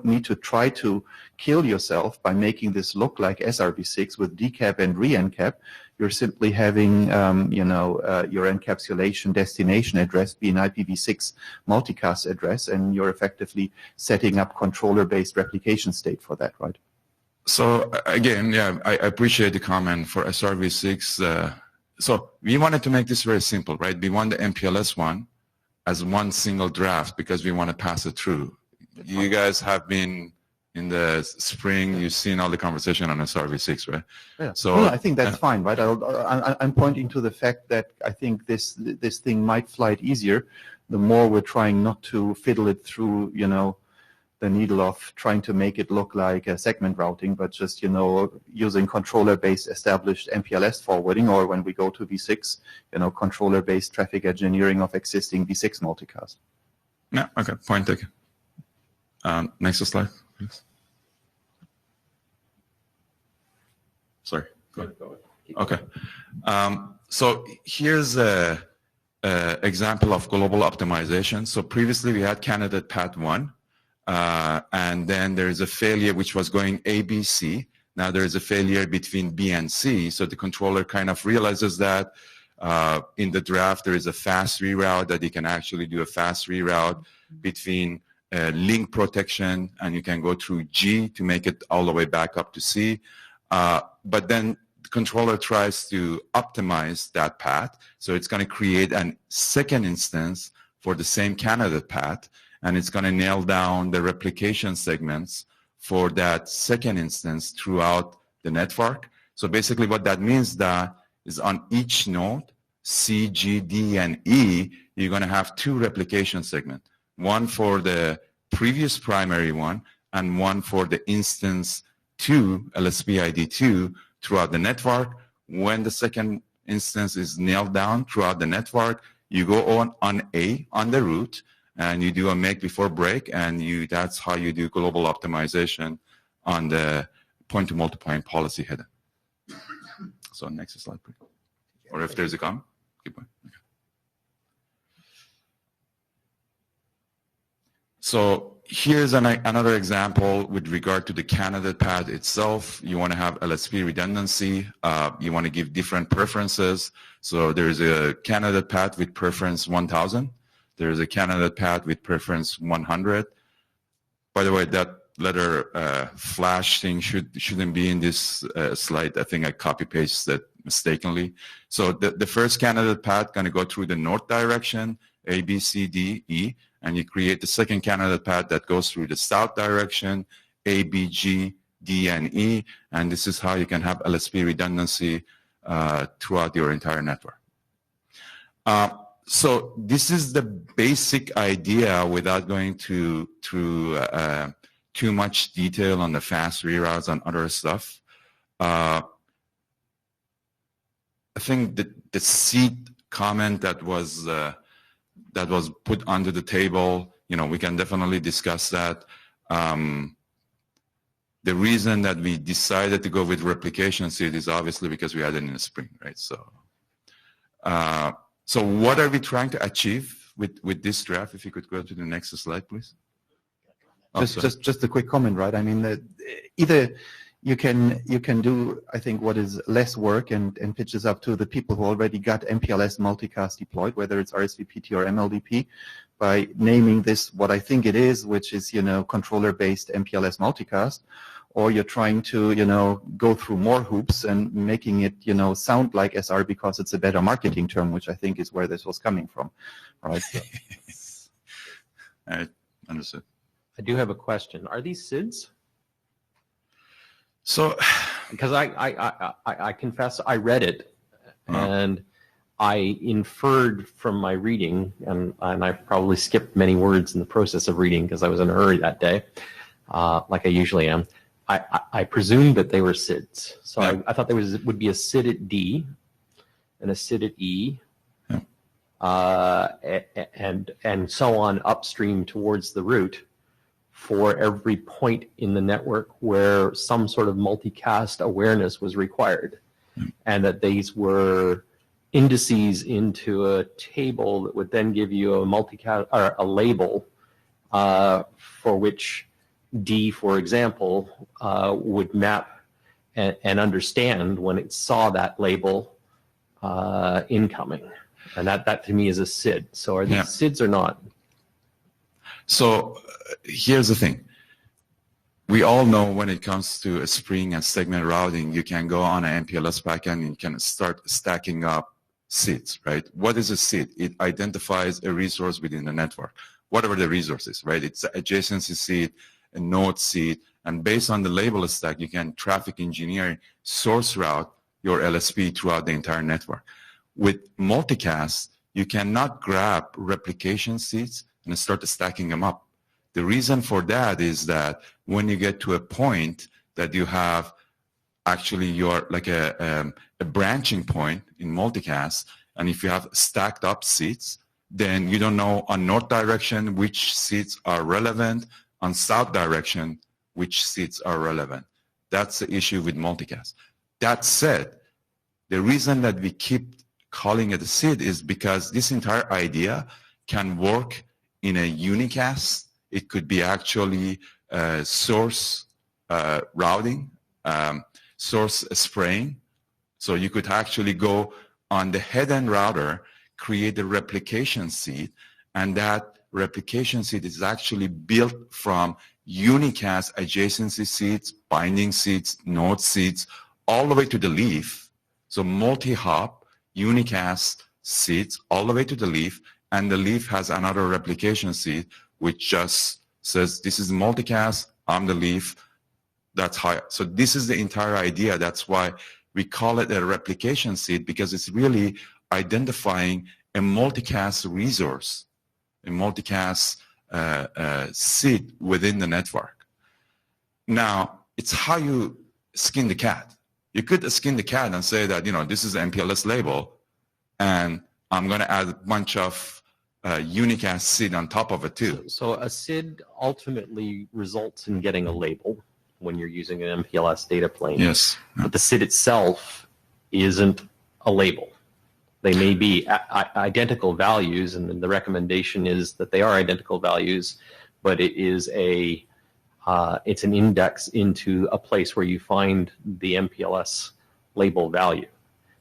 I: need to try to kill yourself by making this look like SRv6 with decap and re-encap. You're simply having, your encapsulation destination address be an IPv6 multicast address, and you're effectively setting up controller-based replication state for that, right?
K: So again, yeah, I appreciate the comment for SRv6. So we wanted to make this very simple, right? We want the MPLS one as one single draft because we want to pass it through. You guys have been in the spring, you've seen all the conversation on SRv6, right?
I: Yeah. So I think that's fine, right? I'm pointing to the fact that I think this thing might fly easier the more we're trying not to fiddle it through, the needle of trying to make it look like a segment routing, but just, using controller-based established MPLS forwarding, or when we go to V6, controller-based traffic engineering of existing V6 multicast.
K: Yeah, okay, point taken. Next slide, please. Sorry, go ahead. Okay. So here's a example of global optimization. So previously we had candidate path 1. And then there is a failure which was going A, B, C. Now there is a failure between B and C. So the controller kind of realizes that in the draft there is a fast reroute, that you can actually do a fast reroute between link protection, and you can go through G to make it all the way back up to C. But then the controller tries to optimize that path. So it's going to create a second instance for the same candidate path, and it's going to nail down the replication segments for that second instance throughout the network. So basically what that means that is on each node, C, G, D, and E, you're going to have 2 replication segments, one for the previous primary one and one for the instance 2, LSP ID 2, throughout the network. When the second instance is nailed down throughout the network, you go on A, on the root, and you do a make before break, and that's how you do global optimization on the point-to-multipoint policy header. So next slide, please. Or if there's a comment, keep going. Okay. So here's another example with regard to the candidate path itself. You want to have LSP redundancy. You want to give different preferences. So there's a candidate path with preference 1000. There's a candidate path with preference 100. By the way, that letter flash thing shouldn't be in this slide. I think I copy-pasted it mistakenly. So the first candidate path going to go through the north direction, A, B, C, D, E, and you create the second candidate path that goes through the south direction, A, B, G, D, and E, and this is how you can have LSP redundancy throughout your entire network. So this is the basic idea without going through too much detail on the fast reroutes and other stuff. I think that the seed comment that was put onto the table, we can definitely discuss that. The reason that we decided to go with replication seed is obviously because we had it in the spring, right? So, so what are we trying to achieve with this draft? If you could go to the next slide, please.
I: Just a quick comment, right? I mean, either you can do, I think, what is less work and pitch this up to the people who already got MPLS multicast deployed, whether it's RSVPT or MLDP, by naming this what I think it is, which is, controller-based MPLS multicast, or you're trying to, go through more hoops and making it, sound like SR because it's a better marketing term, which I think is where this was coming from, right? So.
K: I understood.
L: I do have a question. Are these SIDs?
K: So,
L: because I confess I read it, and I inferred from my reading, and I probably skipped many words in the process of reading because I was in a hurry that day, like I usually am. I presumed that they were SIDs, so yeah. I thought there would be a SID at D and a SID at E, and so on upstream towards the root for every point in the network where some sort of multicast awareness was required, and that these were indices into a table that would then give you a multicast or a label for which D, for example, would map and understand when it saw that label incoming, and that to me is a SID. So are these SIDs or not?
K: So here's the thing. We all know when it comes to a spring and segment routing, you can go on an MPLS backend and you can start stacking up SIDs, right? What is a SID? It identifies a resource within the network, whatever the resource is, right? It's an adjacency SID, a node SID, and based on the label stack, you can traffic engineer, source route your LSP throughout the entire network. With multicast, you cannot grab replication SIDs and start stacking them up. The reason for that is that when you get to a point that you have actually your like a branching point in multicast, and if you have stacked up SIDs, then you don't know on north direction which SIDs are relevant, on south direction which SIDs are relevant. That's the issue with multicast. That said, the reason that we keep calling it a SID is because this entire idea can work in a unicast. It could be actually source routing, source spraying. So you could actually go on the head-end router, create a replication seed, and that replication seed is actually built from unicast adjacency seeds, binding seeds, node seeds, all the way to the leaf. So multi-hop unicast seeds all the way to the leaf, and the leaf has another replication seed which just says, this is multicast, I'm the leaf, that's high. So this is the entire idea. That's why we call it a replication seed, because it's really identifying a multicast resource, a multicast seed within the network. Now, it's how you skin the cat. You could skin the cat and say that, this is an MPLS label, and I'm going to add a bunch of unicast SID on top of it too.
L: So a SID ultimately results in getting a label when you're using an MPLS data plane.
K: Yes.
L: But the SID itself isn't a label. They may be identical values, and then the recommendation is that they are identical values, but it is it's an index into a place where you find the MPLS label value.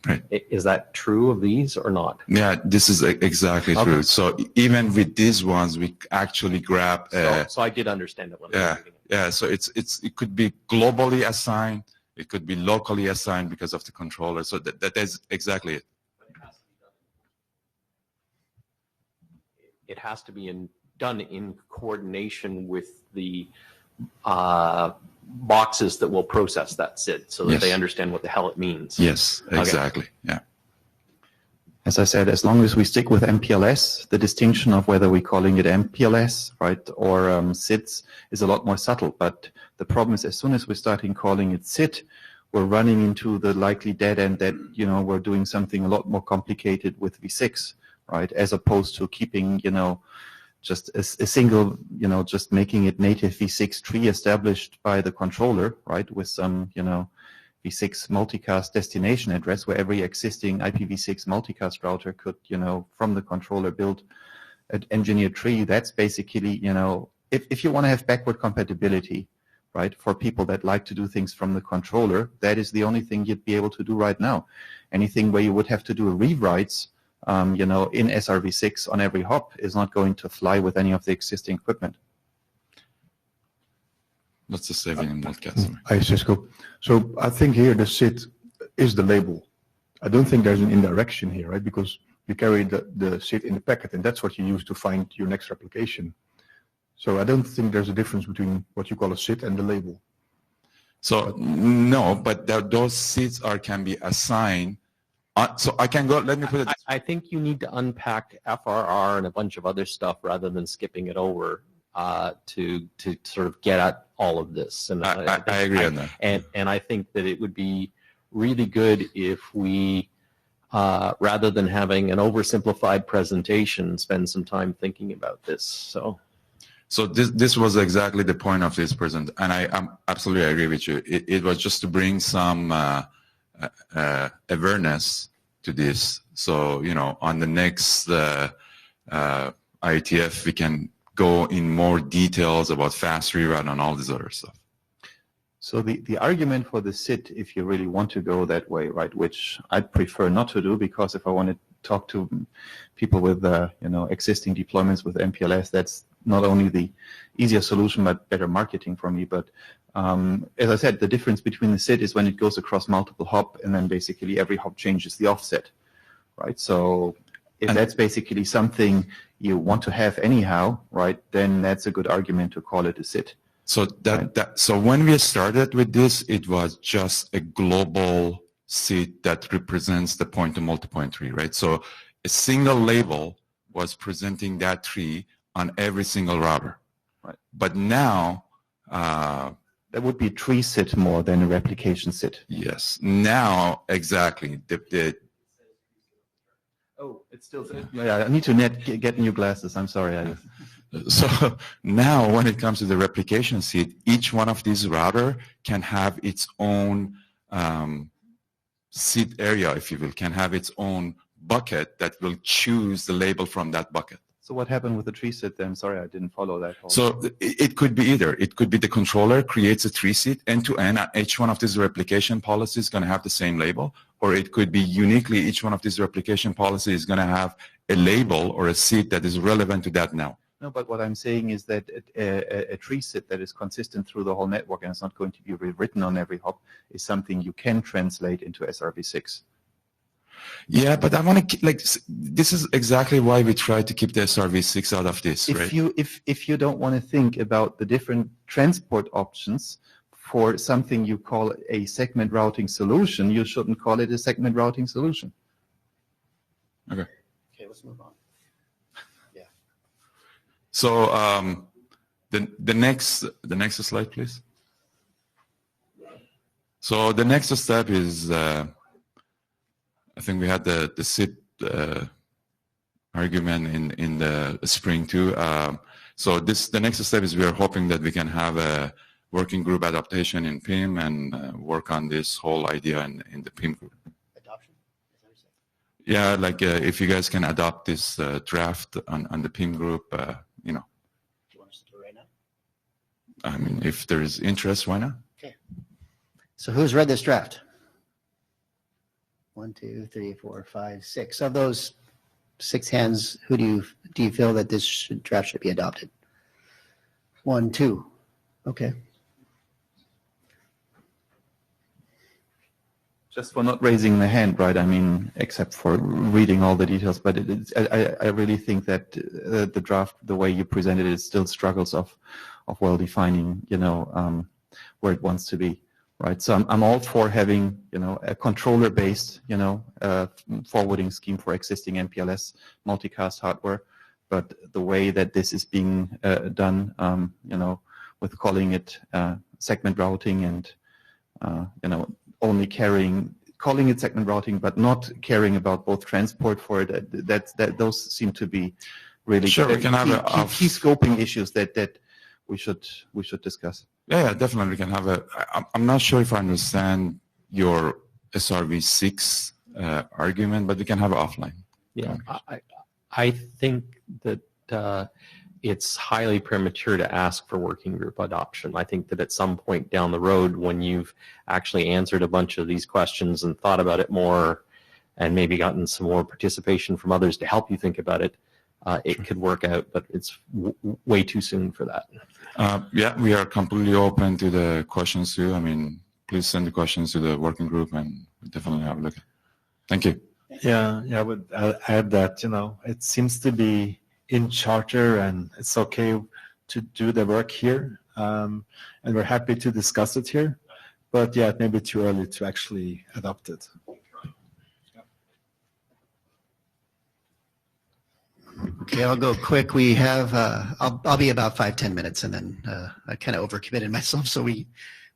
K: Right.
L: Is that true of these or not?
K: Yeah, this is exactly true. So even with these ones, we actually grab.
L: So I did understand that when I was reading it.
K: Yeah. So it could be globally assigned, it could be locally assigned because of the controller. So that is exactly it.
L: It has to be done in coordination with the boxes that will process that SID so that
K: Yes.
L: they understand what the hell it means.
K: Yes, exactly. Yeah.
I: As I said, as long as we stick with MPLS, the distinction of whether we're calling it MPLS, right, or SIDs is a lot more subtle. But the problem is, as soon as we're starting calling it SID, we're running into the likely dead end that, we're doing something a lot more complicated with V6, right, as opposed to keeping, just a single, just making it native V6 tree established by the controller, right, with some, V6 multicast destination address where every existing IPv6 multicast router could, from the controller build an engineered tree. That's basically, if you want to have backward compatibility, right, for people that like to do things from the controller, that is the only thing you'd be able to do right now. Anything where you would have to do rewrites, in SRv6 on every hop is not going to fly with any of the existing equipment.
K: That's the saving in multicast.
J: Hi, Cisco. So I think here the SID is the label. I don't think there's an indirection here, right? Because you carry the SID in the packet, and that's what you use to find your next replication. So I don't think there's a difference between what you call a SID and the label.
K: So no, but those SIDs can be assigned. So I can go. Let me put it.
L: I think you need to unpack FRR and a bunch of other stuff rather than skipping it over to sort of get at all of this. And
K: I agree on that.
L: And I think that it would be really good if we, rather than having an oversimplified presentation, spend some time thinking about this. So
K: this was exactly the point of this present, and I absolutely agree with you. It was just to bring some awareness to this. So, on the next IETF, we can go in more details about fast rerun and all this other stuff.
I: So the argument for the SID, if you really want to go that way, right, which I'd prefer not to do, because if I want to talk to people with, existing deployments with MPLS, that's not only the easier solution, but better marketing for me. But as I said, the difference between the SID is when it goes across multiple hop, and then basically every hop changes the offset, right? So if that's basically something you want to have anyhow, right, then that's a good argument to call it a SID.
K: So so when we started with this, it was just a global SID that represents the point-to-multipoint tree, right? So a single label was presenting that tree on every single router, right? But now
I: that would be tree SID more than a replication SID.
K: Yes. Now, exactly.
I: Oh, it's still. Yeah, I need to get new glasses. I'm sorry.
K: So now, when it comes to the replication SID, each one of these router can have its own SID area, if you will, can have its own bucket that will choose the label from that bucket.
I: So what happened with the tree SID then? Sorry, I didn't follow that.
K: So it could be either. It could be the controller creates a tree SID end-to-end. Each one of these replication policies is going to have the same label, or it could be uniquely each one of these replication policies is going to have a label or a SID that is relevant to that now.
I: No, but what I'm saying is that a tree SID that is consistent through the whole network and it's not going to be rewritten on every hop is something you can translate into SRv6.
K: Yeah, but I want to this is exactly why we try to keep the SRv6 out of this, right?
I: If you don't want to think about the different transport options for something you call a segment routing solution, you shouldn't call it a segment routing solution.
K: Okay.
B: Okay, let's move on. Yeah.
K: So the next slide, please. So the next step is. I think we had the SID argument in the spring too. So the next step is we are hoping that we can have a working group adaptation in PIM and work on this whole idea in the PIM group.
B: Adoption? Is that what you said?
K: Yeah, if you guys can adopt this draft on the PIM group,
B: Do you want us to do it right now?
K: I mean, if there is interest, why not?
B: Okay. So who's read this draft? 1, 2, 3, 4, 5, 6. Of those 6 hands, who do you feel that this draft should be adopted? 1, 2. Okay.
I: Just for not raising the hand, right? I mean, except for reading all the details, but I really think that the draft, the way you presented it, still struggles of well defining, where it wants to be, right? So I'm all for having, a controller based, forwarding scheme for existing MPLS multicast hardware. But the way that this is being done, with calling it segment routing and, only calling it segment routing, but not caring about both transport for it, those seem to be really
K: Sure, we can have
I: key scoping issues that we should discuss.
K: Yeah, definitely we can have I'm not sure if I understand your SRv6 argument, but we can have it offline.
L: Yeah, I think that it's highly premature to ask for working group adoption. I think that at some point down the road, when you've actually answered a bunch of these questions and thought about it more, and maybe gotten some more participation from others to help you think about it, it could work out, but it's way too soon for that.
K: Yeah, we are completely open to the questions too. I mean, please send the questions to the working group and we'll definitely have a look. Thank you.
A: Yeah, I would add that, it seems to be in charter and it's okay to do the work here. And we're happy to discuss it here. But yeah, it may be too early to actually adopt it.
B: Okay, I'll go quick. We have, I'll be about 5-10 minutes, and then I kind of overcommitted myself, so we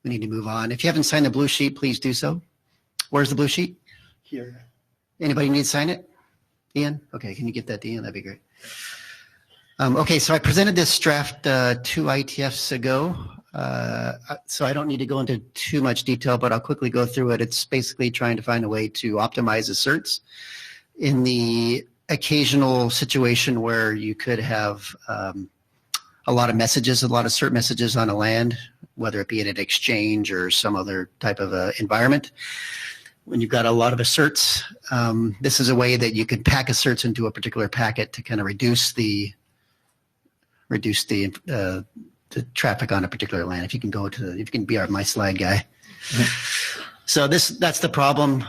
B: need to move on. If you haven't signed the blue sheet, please do so. Where's the blue sheet?
A: Here.
B: Anybody need to sign it? Ian? Okay, can you get that to Ian? That'd be great. Okay, so I presented this draft 2 IETFs ago, so I don't need to go into too much detail, but I'll quickly go through it. It's basically trying to find a way to optimize asserts in the occasional situation where you could have a lot of messages, a lot of cert messages on a land, whether it be in an exchange or some other type of environment. When you've got a lot of asserts, this is a way that you could pack asserts into a particular packet to kind of reduce the traffic on a particular land. If you can go to, if you can be my slide guy. So that's the problem.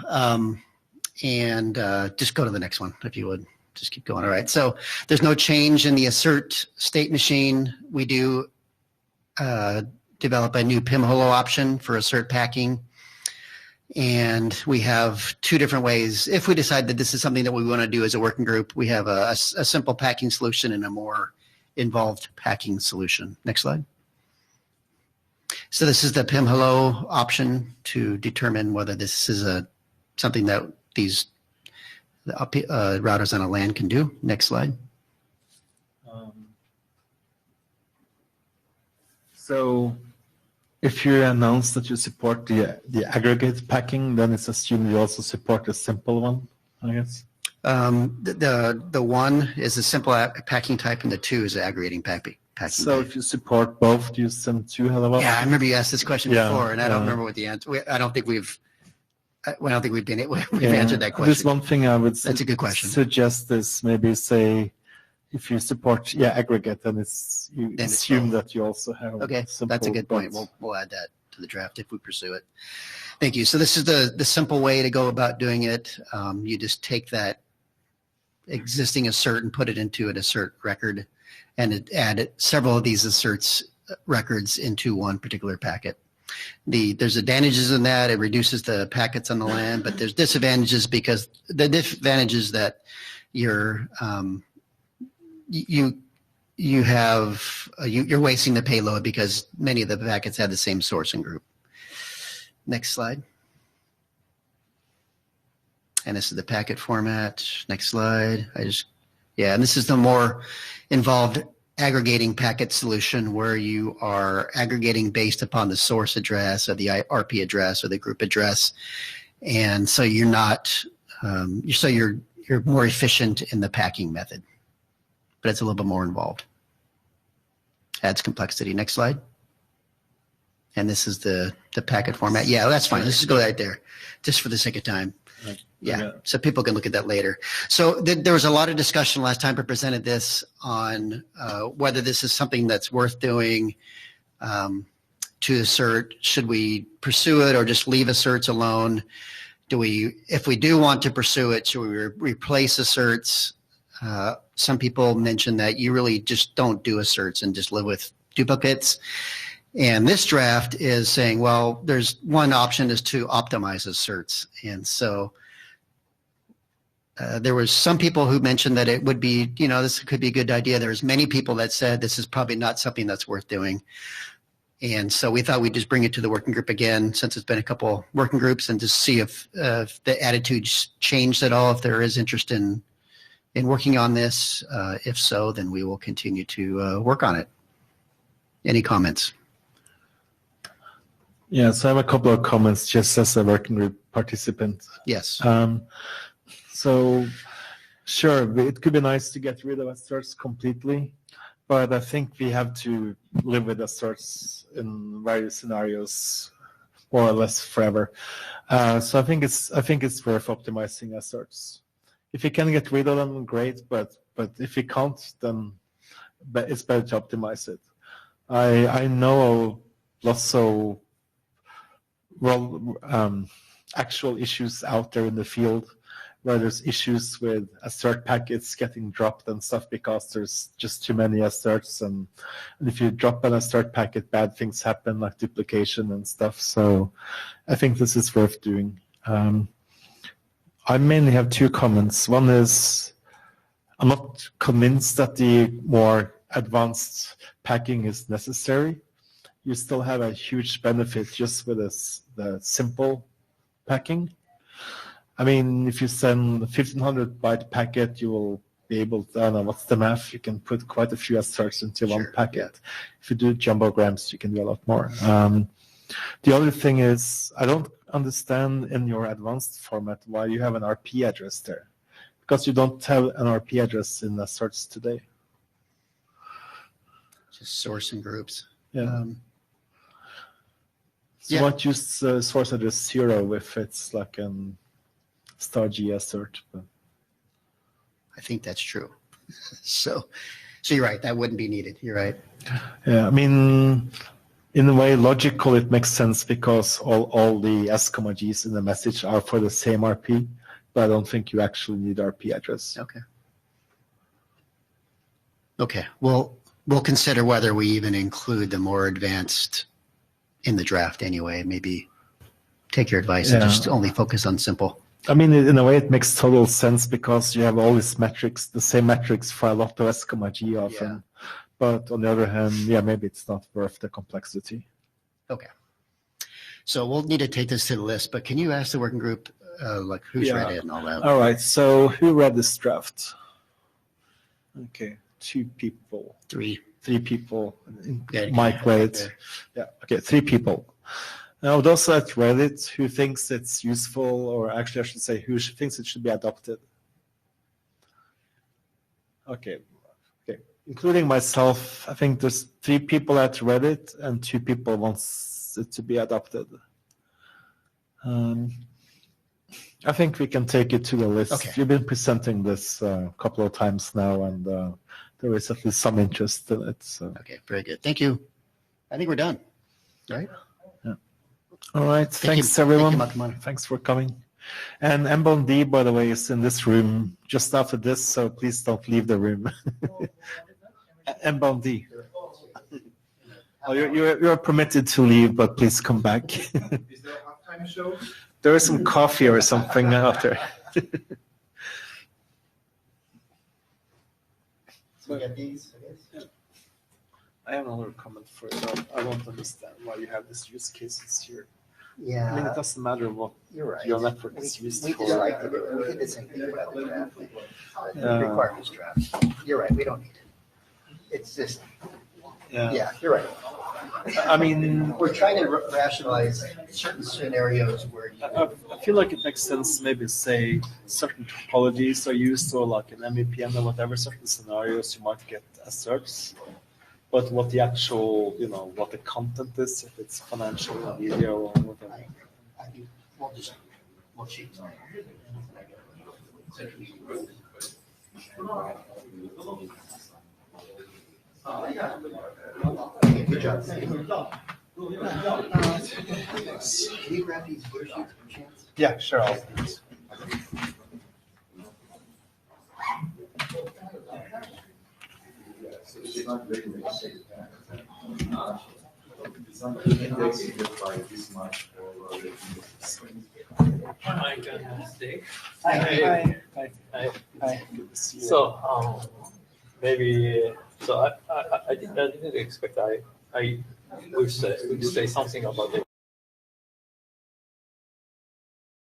B: And just go to the next one, if you would. Just keep going. All right. So there's no change in the assert state machine. We do develop a new PIM-HOLO option for assert packing. And we have 2 different ways. If we decide that this is something that we want to do as a working group, we have a simple packing solution and a more involved packing solution. Next slide. So this is the PIM-HOLO option to determine whether this is something that these routers on a LAN can do. Next slide.
A: So if you announce that you support the aggregate packing, then it's assumed you also support the simple one, I guess.
B: The 1 is a simple packing type, and the 2 is aggregating packing.
A: So if you support both, do you send 2 hello?
B: Yeah, I remember you asked this question before, and I don't remember what the answer. I don't think we've answered that question.
A: This one thing I would
B: That's a good question.
A: Suggest is maybe say if you support aggregate, then you assume that you also have.
B: Okay, that's a good point. We'll add that to the draft if we pursue it. Thank you. So this is the simple way to go about doing it. You just take that existing assert and put it into an assert record, and add several of these asserts records into one particular packet. There's advantages in that. It reduces the packets on the LAN, but there's disadvantages because the disadvantage is that you're wasting the payload because many of the packets have the same sourcing group. Next slide. And this is the packet format. Next slide. And this is the more involved aggregating packet solution where you are aggregating based upon the source address or the RP address or the group address. And so you're not, you're more efficient in the packing method, but it's a little bit more involved. Adds complexity. Next slide. And this is the packet format. Yeah, that's fine. Let's just go right there just for the sake of time. Yeah, so people can look at that later. So there was a lot of discussion last time I presented this on whether this is something that's worth doing to assert. Should we pursue it or just leave asserts alone? If we do want to pursue it, should we replace asserts? Some people mentioned that you really just don't do asserts and just live with duplicates. And this draft is saying, well, there's one option is to optimize asserts. And so there was some people who mentioned that it would be, this could be a good idea. There's many people that said this is probably not something that's worth doing. And so we thought we'd just bring it to the working group again, since it's been a couple working groups, and just see if the attitudes changed at all, if there is interest in working on this. If so, then we will continue to work on it. Any comments?
A: Yeah, so I have a couple of comments just as a working group participant.
B: Yes.
A: So, sure, it could be nice to get rid of asserts completely, but I think we have to live with asserts in various scenarios, more or less forever. So I think it's worth optimizing asserts. If you can get rid of them, great, but if you can't, then it's better to optimize it. I know lots of actual issues out there in the field where there's issues with assert packets getting dropped and stuff because there's just too many asserts, and if you drop an assert packet, bad things happen like duplication and stuff. So I think this is worth doing. I mainly have two comments. One is I'm not convinced that the more advanced packing is necessary. You still have a huge benefit just with the simple packing. I mean, if you send a 1500 byte packet, you will be able to, I don't know, what's the math? You can put quite a few asserts into one packet. Yeah. If you do jumbograms, you can do a lot more. The other thing is, I don't understand in your advanced format why you have an RP address there, because you don't have an RP address in asserts today.
B: Just source and groups.
A: Yeah. So what use source address 0 if it's like an *G assert? But
B: I think that's true. So you're right. That wouldn't be needed. You're right.
A: Yeah, I mean, in a way, logical, it makes sense because all the S, G's in the message are for the same RP, but I don't think you actually need RP address.
B: Okay. Okay. Well, we'll consider whether we even include the more advanced in the draft anyway. Maybe take your advice and just only focus on simple.
A: I mean, in a way, it makes total sense because you have all these metrics, the same metrics for a lot of S, G often. Yeah. But on the other hand, maybe it's not worth the complexity.
B: Okay. So we'll need to take this to the list, but can you ask the working group, who's read it and all that?
A: All right. So who read this draft? Okay. 2 people.
B: 3
A: people. Mike read it. Yeah. Okay. 3 people. Now, those that read it, who thinks it's useful, or actually I should say who thinks it should be adopted? Okay. Including myself, I think there's 3 people that read it and 2 people wants it to be adopted. I think we can take it to the list. Okay. You've been presenting this a couple of times now, and there is at least some interest in it. So.
B: Okay, very good. Thank you. I think we're done. All right?
A: Yeah. All right. Thanks, everyone. Thanks for coming. And MBOND, by the way, is in this room just after this, so please don't leave the room. MBOND. Oh, you're permitted to leave, but please come back. Is there a halftime show? There is some coffee or something out there.
B: So we got these, I guess.
A: I have another comment for you. I don't understand why you have these use cases here.
B: Yeah.
A: I mean, it doesn't matter what your network is used for.
B: We did the same thing about the draft. The requirements draft. You're right. We don't need it. It's just, yeah, you're right.
A: I mean,
B: we're trying to rationalize certain scenarios where
A: I feel like it makes sense to maybe say certain topologies are used, or like an MEPN or whatever, certain scenarios you might get asserts. But what the actual, what the content is, if it's financial or media or whatever.
B: I think we'll cheat on it. Good job. Can you grab these blue sheets per chance?
A: Yeah, sure. I'll do this.
M: It's not very
G: So maybe so I didn't expect I would say something about it.